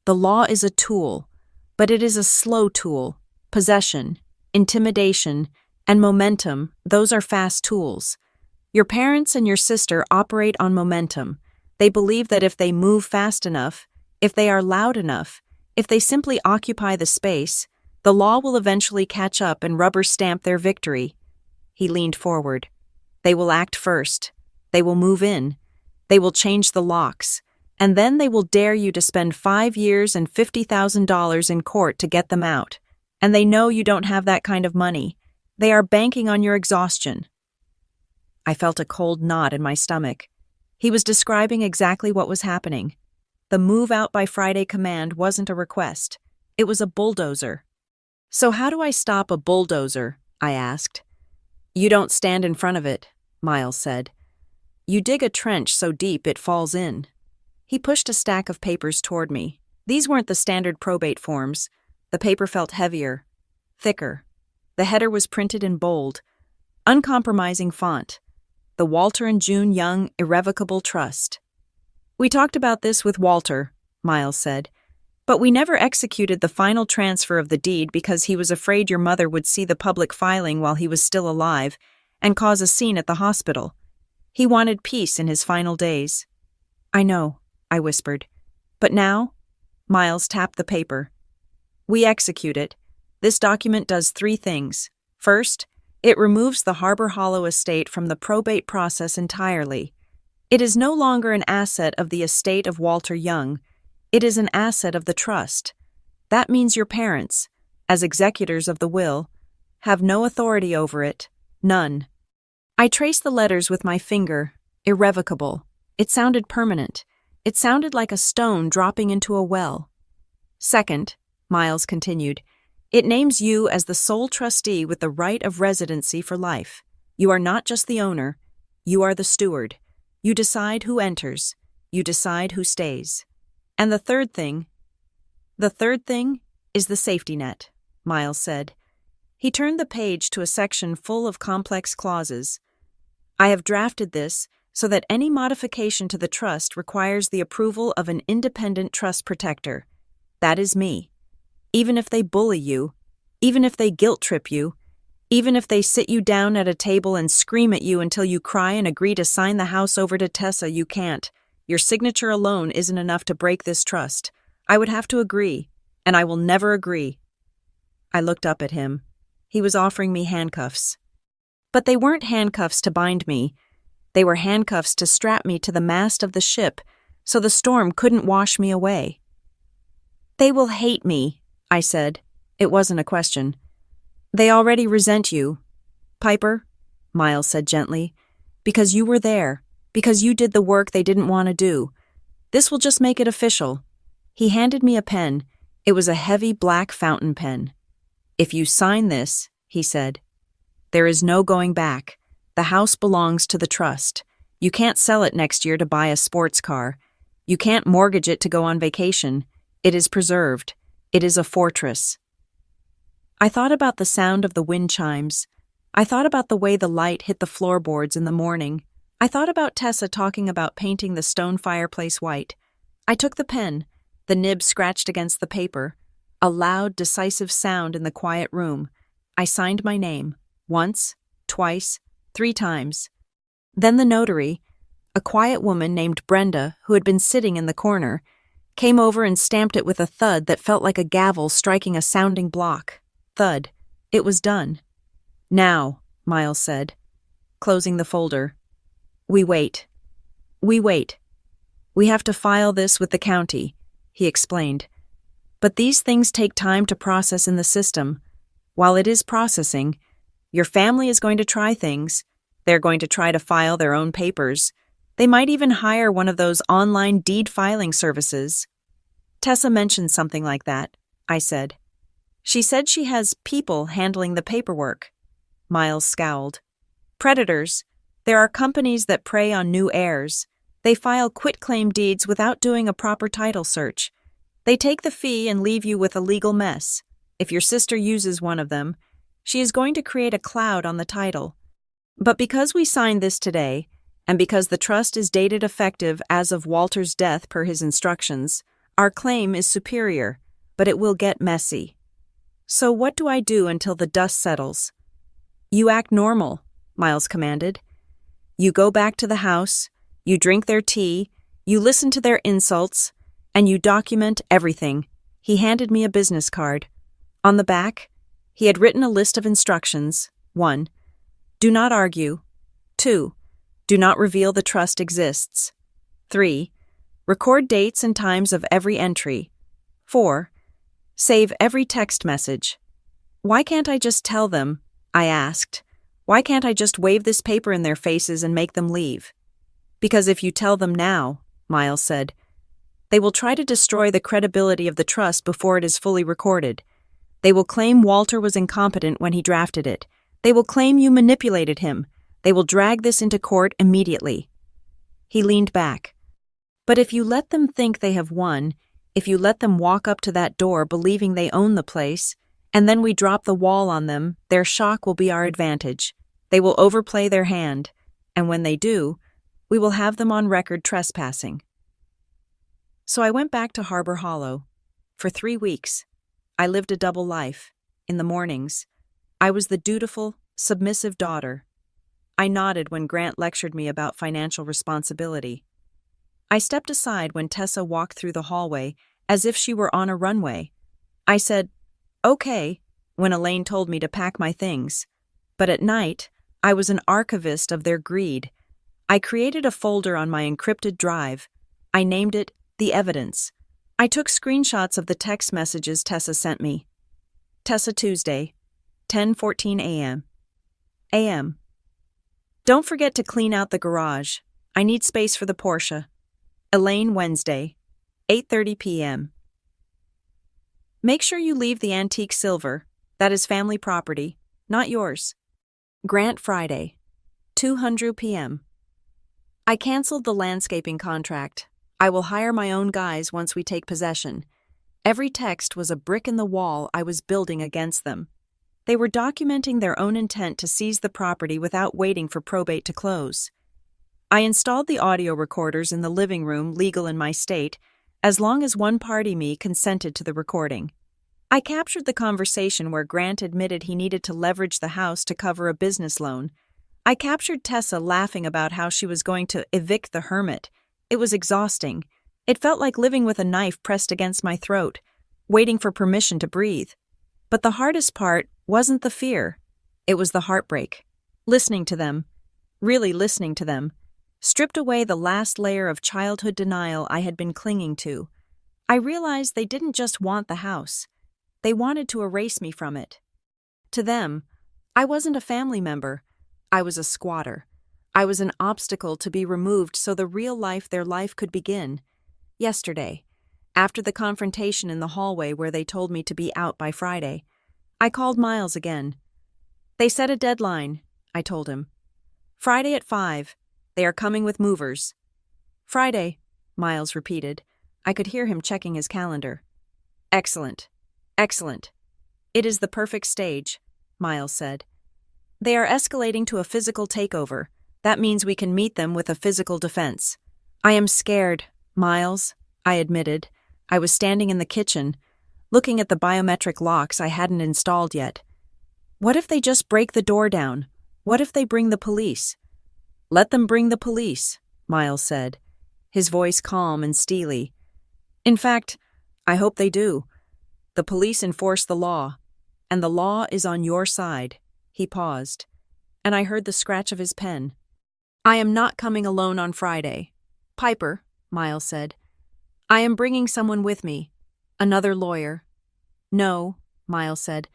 "The law is a tool, but it is a slow tool. Possession, intimidation, and momentum, those are fast tools. Your parents and your sister operate on momentum. They believe that if they move fast enough, if they are loud enough, if they simply occupy the space, the law will eventually catch up and rubber stamp their victory." He leaned forward. "They will act first. They will move in. They will change the locks. And then they will dare you to spend 5 years and $50,000 in court to get them out. And they know you don't have that kind of money. They are banking on your exhaustion." I felt a cold knot in my stomach. He was describing exactly what was happening. The move out by Friday command wasn't a request. It was a bulldozer. "So how do I stop a bulldozer?" I asked. "You don't stand in front of it," Miles said. "You dig a trench so deep it falls in." He pushed a stack of papers toward me. These weren't the standard probate forms. The paper felt heavier, thicker. The header was printed in bold, uncompromising font. The Walter and June Young Irrevocable Trust. "We talked about this with Walter," Miles said. But we never executed the final transfer of the deed because he was afraid your mother would see the public filing while he was still alive and cause a scene at the hospital. He wanted peace in his final days. I know, I whispered. But now? Miles tapped the paper. We execute it. This document does 3 things. First, it removes the Harbor Hollow estate from the probate process entirely. It is no longer an asset of the estate of Walter Young. It is an asset of the trust. That means your parents, as executors of the will, have no authority over it. None. I traced the letters with my finger. Irrevocable. It sounded permanent. It sounded like a stone dropping into a well. Second, Miles continued, it names you as the sole trustee with the right of residency for life. You are not just the owner. You are the steward. You decide who enters. You decide who stays. And the third thing is the safety net, Miles said. He turned the page to a section full of complex clauses. I have drafted this so that any modification to the trust requires the approval of an independent trust protector. That is me. Even if they bully you, even if they guilt-trip you, even if they sit you down at a table and scream at you until you cry and agree to sign the house over to Tessa, you can't. Your signature alone isn't enough to break this trust. I would have to agree, and I will never agree. I looked up at him. He was offering me handcuffs. But they weren't handcuffs to bind me. They were handcuffs to strap me to the mast of the ship so the storm couldn't wash me away. They will hate me, I said. It wasn't a question. They already resent you. Piper, Miles said gently, because you were there, because you did the work they didn't want to do. This will just make it official. He handed me a pen. It was a heavy black fountain pen. If you sign this, he said, there is no going back. The house belongs to the trust. You can't sell it next year to buy a sports car. You can't mortgage it to go on vacation. It is preserved. It is a fortress. I thought about the sound of the wind chimes. I thought about the way the light hit the floorboards in the morning. I thought about Tessa talking about painting the stone fireplace white. I took the pen. The nib scratched against the paper. A loud, decisive sound in the quiet room. I signed my name. Once, twice, 3 times. Then the notary, a quiet woman named Brenda, who had been sitting in the corner, came over and stamped it with a thud that felt like a gavel striking a sounding block. Thud. It was done. Now, Miles said, closing the folder. We wait. We wait. We have to file this with the county, he explained. But these things take time to process in the system. While it is processing, your family is going to try things. They're going to try to file their own papers. They might even hire one of those online deed filing services. Tessa mentioned something like that, I said. She said she has people handling the paperwork. Miles scowled. Predators. There are companies that prey on new heirs. They file quitclaim deeds without doing a proper title search. They take the fee and leave you with a legal mess. If your sister uses one of them, she is going to create a cloud on the title. But because we signed this today, and because the trust is dated effective as of Walter's death per his instructions, our claim is superior, but it will get messy. So what do I do until the dust settles? You act normal, Miles commanded. You go back to the house, you drink their tea, you listen to their insults, and you document everything. He handed me a business card. On the back, he had written a list of instructions. 1. Do not argue. 2. Do not reveal the trust exists. 3. Record dates and times of every entry. 4. Save every text message. Why can't I just tell them? I asked. Why can't I just wave this paper in their faces and make them leave? Because if you tell them now, Miles said, they will try to destroy the credibility of the trust before it is fully recorded. They will claim Walter was incompetent when he drafted it. They will claim you manipulated him. They will drag this into court immediately. He leaned back. But if you let them think they have won, if you let them walk up to that door believing they own the place, and then we drop the wall on them, their shock will be our advantage. They will overplay their hand, and when they do, we will have them on record trespassing. So I went back to Harbor Hollow. For 3 weeks, I lived a double life. In the mornings, I was the dutiful, submissive daughter. I nodded when Grant lectured me about financial responsibility. I stepped aside when Tessa walked through the hallway as if she were on a runway. I said, "Okay," when Elaine told me to pack my things. But at night, I was an archivist of their greed. I created a folder on my encrypted drive. I named it The Evidence. I took screenshots of the text messages Tessa sent me. Tessa, Tuesday, 10:14 a.m. a.m. Don't forget to clean out the garage. I need space for the Porsche. Elaine, Wednesday, 8:30 p.m. Make sure you leave the antique silver. That is family property, not yours. Grant, Friday, 2:00 p.m. I canceled the landscaping contract. I will hire my own guys once we take possession. Every text was a brick in the wall I was building against them. They were documenting their own intent to seize the property without waiting for probate to close. I installed the audio recorders in the living room, legal in my state, as long as one party, me, consented to the recording. I captured the conversation where Grant admitted he needed to leverage the house to cover a business loan. I captured Tessa laughing about how she was going to evict the hermit. It was exhausting. It felt like living with a knife pressed against my throat, waiting for permission to breathe. But the hardest part wasn't the fear. It was the heartbreak. Listening to them. Really listening to them. Stripped away the last layer of childhood denial I had been clinging to. I realized they didn't just want the house. They wanted to erase me from it. To them, I wasn't a family member. I was a squatter. I was an obstacle to be removed so the real life their life could begin. Yesterday, after the confrontation in the hallway where they told me to be out by Friday, I called Miles again. They set a deadline, I told him. Friday at 5. They are coming with movers. Friday, Miles repeated. I could hear him checking his calendar. Excellent. Excellent. It is the perfect stage, Miles said. They are escalating to a physical takeover. That means we can meet them with a physical defense. I am scared, Miles, I admitted. I was standing in the kitchen, looking at the biometric locks I hadn't installed yet. What if they just break the door down? What if they bring the police? Let them bring the police, Miles said, his voice calm and steely. In fact, I hope they do. The police enforce the law, and the law is on your side. He paused, and I heard the scratch of his pen. I am not coming alone on Friday. Piper, Miles said. I am bringing someone with me. Another lawyer. No, Miles said.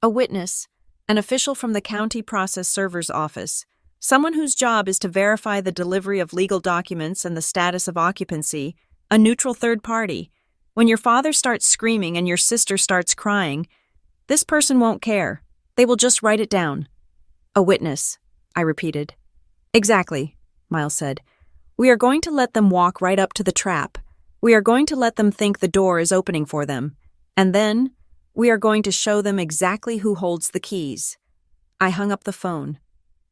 A witness, an official from the county process server's office, someone whose job is to verify the delivery of legal documents and the status of occupancy, a neutral third party. When your father starts screaming and your sister starts crying, this person won't care. They will just write it down. A witness, I repeated. Exactly, Miles said. We are going to let them walk right up to the trap. We are going to let them think the door is opening for them. And then, we are going to show them exactly who holds the keys. I hung up the phone.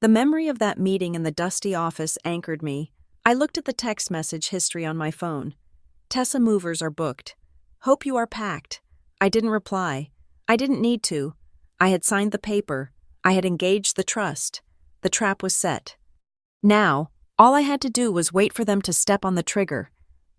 The memory of that meeting in the dusty office anchored me. I looked at the text message history on my phone. Tessa movers are booked. Hope you are packed. I didn't reply. I didn't need to. I had signed the paper. I had engaged the trust. The trap was set. Now, all I had to do was wait for them to step on the trigger.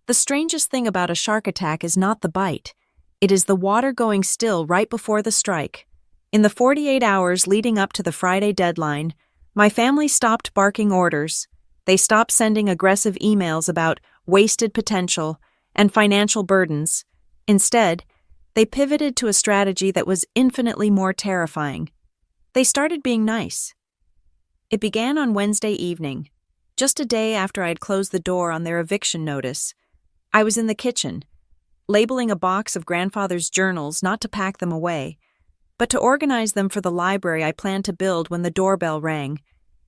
The strangest thing about a shark attack is not the bite. It is the water going still right before the strike. In the 48 hours leading up to the Friday deadline, my family stopped barking orders. They stopped sending aggressive emails about wasted potential and financial burdens. Instead, they pivoted to a strategy that was infinitely more terrifying. They started being nice. It began on Wednesday evening, just a day after I had closed the door on their eviction notice. I was in the kitchen, labeling a box of grandfather's journals not to pack them away, but to organize them for the library I planned to build when the doorbell rang.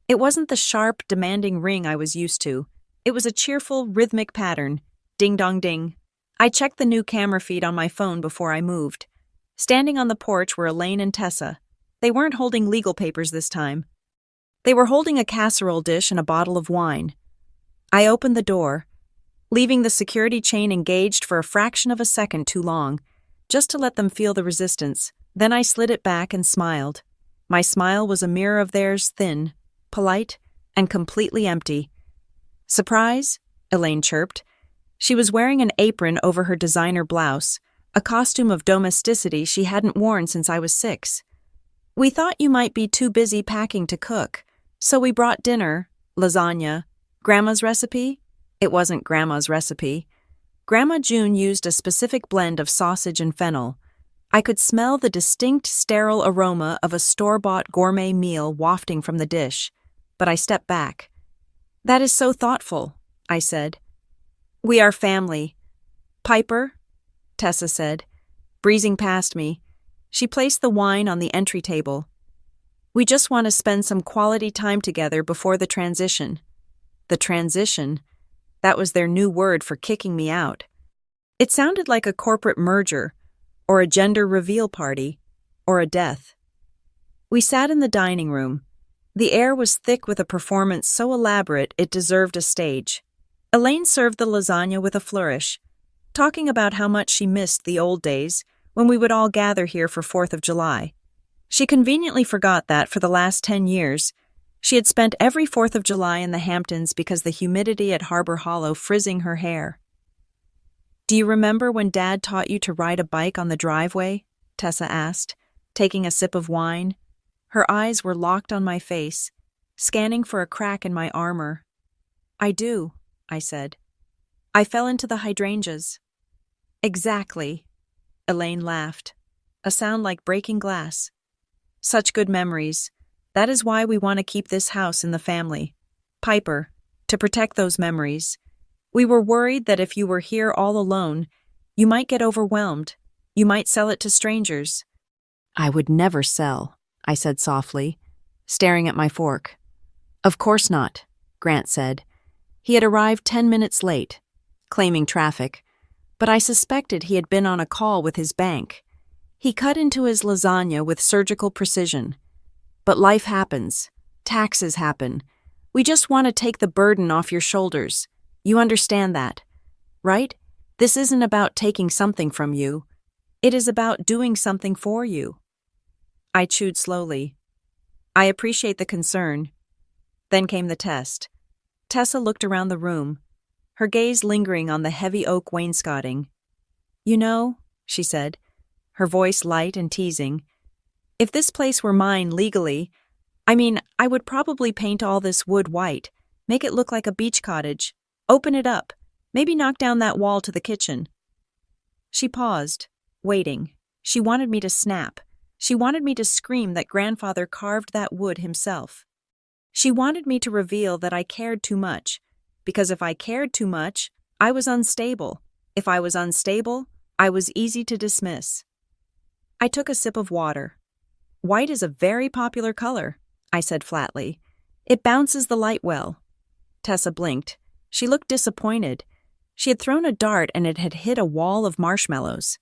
It wasn't the sharp, demanding ring I was used to. It was a cheerful, rhythmic pattern. Ding-dong-ding. I checked the new camera feed on my phone before I moved. Standing on the porch were Elaine and Tessa. They weren't holding legal papers this time. They were holding a casserole dish and a bottle of wine. I opened the door, leaving the security chain engaged for a fraction of a second too long. just to let them feel the resistance. Then I slid it back and smiled. My smile was a mirror of theirs, thin, polite, and completely empty. "Surprise?" Elaine chirped. She was wearing an apron over her designer blouse, a costume of domesticity she hadn't worn since I was 6. "We thought you might be too busy packing to cook, so we brought dinner, lasagna. Grandma's recipe?" It wasn't Grandma's recipe. Grandma June used a specific blend of sausage and fennel. I could smell the distinct sterile aroma of a store-bought gourmet meal wafting from the dish, but I stepped back. "That is so thoughtful," I said. "We are family." "Piper?" Tessa said, breezing past me. She placed the wine on the entry table. "We just want to spend some quality time together before the transition." The transition? That was their new word for kicking me out. It sounded like a corporate merger, or a gender reveal party, or a death. We sat in the dining room. The air was thick with a performance so elaborate it deserved a stage. Elaine served the lasagna with a flourish, talking about how much she missed the old days when we would all gather here for 4th of July. She conveniently forgot that for the last 10 years, she had spent every 4th of July in the Hamptons because the humidity at Harbor Hollow frizzing her hair. "Do you remember when Dad taught you to ride a bike on the driveway?" Tessa asked, taking a sip of wine. Her eyes were locked on my face, scanning for a crack in my armor. "I do," I said. "I fell into the hydrangeas." "Exactly," Elaine laughed, a sound like breaking glass. "Such good memories. That is why we want to keep this house in the family. Piper, to protect those memories. We were worried that if you were here all alone, you might get overwhelmed. You might sell it to strangers." "I would never sell," I said softly, staring at my fork. "Of course not," Grant said. He had arrived 10 minutes late, claiming traffic, but I suspected he had been on a call with his bank. He cut into his lasagna with surgical precision. "But life happens. Taxes happen. We just want to take the burden off your shoulders. You understand that, right? This isn't about taking something from you. It is about doing something for you." I chewed slowly. "I appreciate the concern." Then came the test. Tessa looked around the room, her gaze lingering on the heavy oak wainscoting. "You know," she said, her voice light and teasing, "if this place were mine legally, I would probably paint all this wood white, make it look like a beach cottage, open it up, maybe knock down that wall to the kitchen." She paused, waiting. She wanted me to snap. She wanted me to scream that grandfather carved that wood himself. She wanted me to reveal that I cared too much, because if I cared too much, I was unstable. If I was unstable, I was easy to dismiss. I took a sip of water. "White is a very popular color," I said flatly. "It bounces the light well." Tessa blinked. She looked disappointed. She had thrown a dart and it had hit a wall of marshmallows.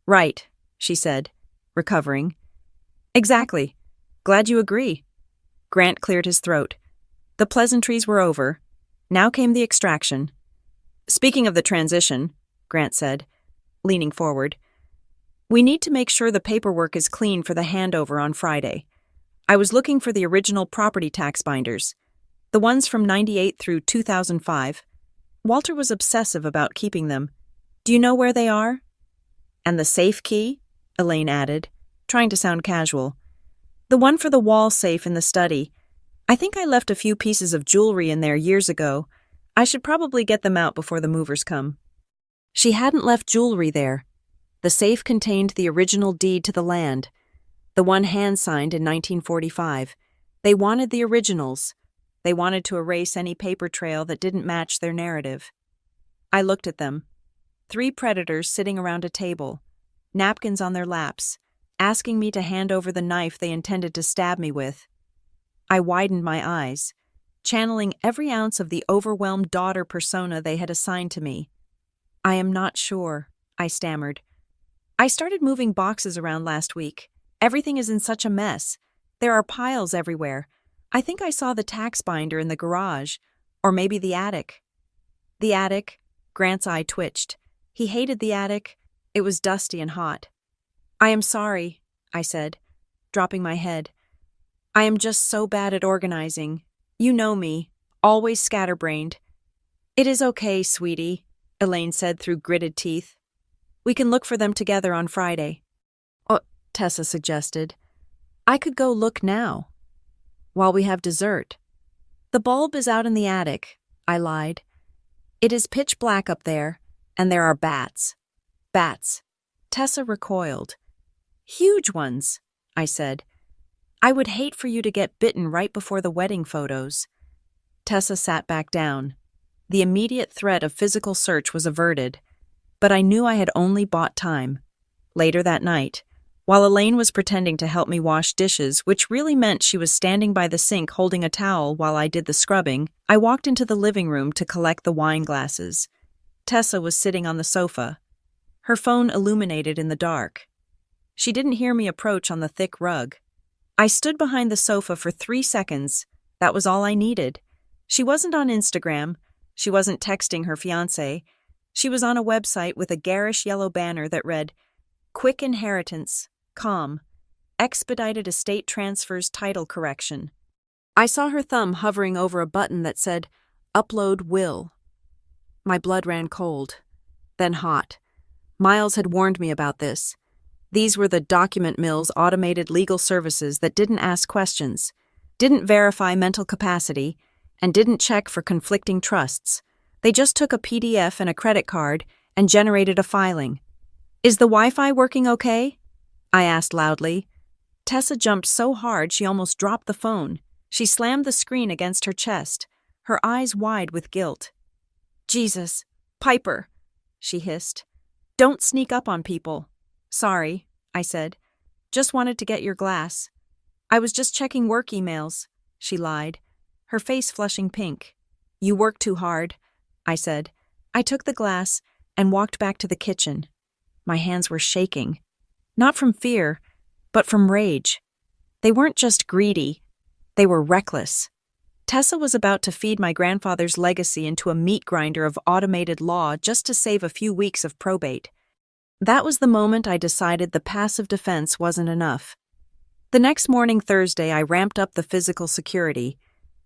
"Right," she said, recovering. "Exactly. Glad you agree." Grant cleared his throat. The pleasantries were over. Now came the extraction. "Speaking of the transition," Grant said, leaning forward, "we need to make sure the paperwork is clean for the handover on Friday. I was looking for the original property tax binders, the ones from 98 through 2005. Walter was obsessive about keeping them. Do you know where they are?" "And the safe key?" Elaine added, trying to sound casual. "The one for the wall safe in the study. I think I left a few pieces of jewelry in there years ago. I should probably get them out before the movers come." She hadn't left jewelry there. The safe contained the original deed to the land, the one hand-signed in 1945. They wanted the originals. They wanted to erase any paper trail that didn't match their narrative. I looked at them. 3 predators sitting around a table, napkins on their laps, asking me to hand over the knife they intended to stab me with. I widened my eyes, channeling every ounce of the overwhelmed daughter persona they had assigned to me. "I am not sure," I stammered. "I started moving boxes around last week. Everything is in such a mess. There are piles everywhere. I think I saw the tax binder in the garage, or maybe the attic." "The attic?" Grant's eye twitched. He hated the attic. It was dusty and hot. "I am sorry," I said, dropping my head. "I am just so bad at organizing. You know me, always scatterbrained." "It is okay, sweetie," Elaine said through gritted teeth. "We can look for them together on Friday." "Oh," Tessa suggested. "I could go look now, while we have dessert." "The bulb is out in the attic," I lied. "It is pitch black up there, and there are bats." "Bats." Tessa recoiled. "Huge ones," I said. "I would hate for you to get bitten right before the wedding photos." Tessa sat back down. The immediate threat of physical search was averted, but I knew I had only bought time. Later that night, while Elaine was pretending to help me wash dishes, which really meant she was standing by the sink holding a towel while I did the scrubbing, I walked into the living room to collect the wine glasses. Tessa was sitting on the sofa, her phone illuminated in the dark. She didn't hear me approach on the thick rug. I stood behind the sofa for 3 seconds. That was all I needed. She wasn't on Instagram. She wasn't texting her fiancé. She was on a website with a garish yellow banner that read, "Quick Inheritance, Com, Expedited Estate Transfers Title Correction." I saw her thumb hovering over a button that said, "Upload Will." My blood ran cold, then hot. Miles had warned me about this. These were the document mill's automated legal services that didn't ask questions, didn't verify mental capacity, and didn't check for conflicting trusts. They just took a PDF and a credit card and generated a filing. "Is the Wi-Fi working okay?" I asked loudly. Tessa jumped so hard she almost dropped the phone. She slammed the screen against her chest, her eyes wide with guilt. "Jesus, Piper," she hissed. "Don't sneak up on people." "Sorry," I said. "Just wanted to get your glass." "I was just checking work emails," she lied, her face flushing pink. "You work too hard," I said. I took the glass and walked back to the kitchen. My hands were shaking. Not from fear, but from rage. They weren't just greedy. They were reckless. Tessa was about to feed my grandfather's legacy into a meat grinder of automated law just to save a few weeks of probate. That was the moment I decided the passive defense wasn't enough. The next morning, Thursday, I ramped up the physical security.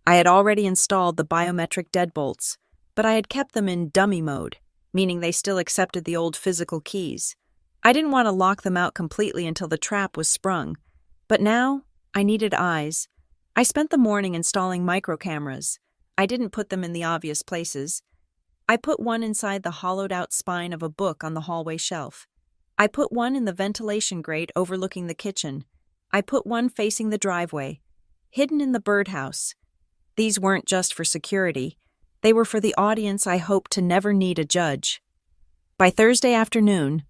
I had already installed the biometric deadbolts, but I had kept them in dummy mode, meaning they still accepted the old physical keys. I didn't want to lock them out completely until the trap was sprung. But now, I needed eyes. I spent the morning installing micro cameras. I didn't put them in the obvious places. I put one inside the hollowed-out spine of a book on the hallway shelf. I put one in the ventilation grate overlooking the kitchen. I put one facing the driveway, hidden in the birdhouse. These weren't just for security. They were for the audience I hoped to never need a judge. By Thursday afternoon,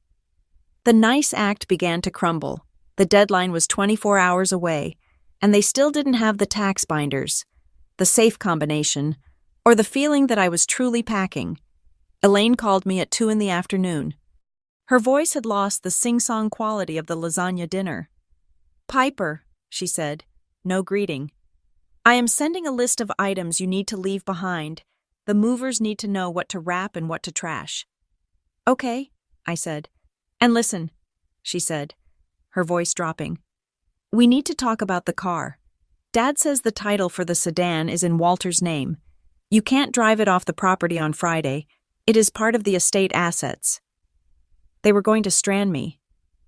the nice act began to crumble. The deadline was 24 hours away, and they still didn't have the tax binders, the safe combination, or the feeling that I was truly packing. Elaine called me at 2 p.m. Her voice had lost the sing-song quality of the lasagna dinner. "Piper," she said, no greeting. "I am sending a list of items you need to leave behind. The movers need to know what to wrap and what to trash." "Okay," I said. "And listen," she said, her voice dropping. "We need to talk about the car. Dad says the title for the sedan is in Walter's name. You can't drive it off the property on Friday. It is part of the estate assets." They were going to strand me.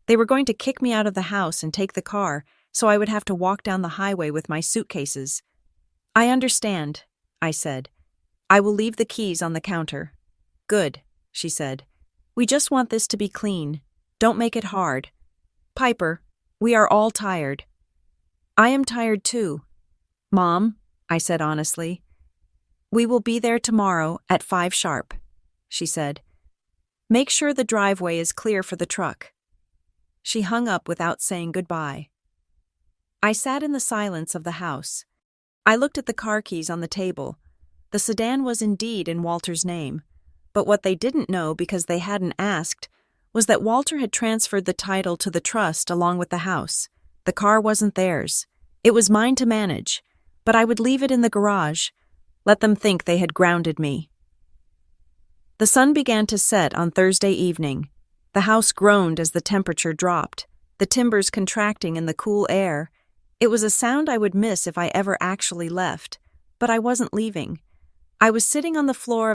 They were going to kick me out of the house and take the car, so I would have to walk down the highway with my suitcases. "I understand," I said. "I will leave the keys on the counter." "Good," she said. "We just want this to be clean. Don't make it hard. Piper, we are all tired." "I am tired too." "Mom," I said honestly. "We will be there tomorrow at 5 sharp," she said. "Make sure the driveway is clear for the truck." She hung up without saying goodbye. I sat in the silence of the house. I looked at the car keys on the table. The sedan was indeed in Walter's name, but what they didn't know because they hadn't asked was that Walter had transferred the title to the trust along with the house. The car wasn't theirs. It was mine to manage, but I would leave it in the garage. Let them think they had grounded me. The sun began to set on Thursday evening. The house groaned as the temperature dropped, the timbers contracting in the cool air. It was a sound I would miss if I ever actually left, but I wasn't leaving. I was sitting on the floor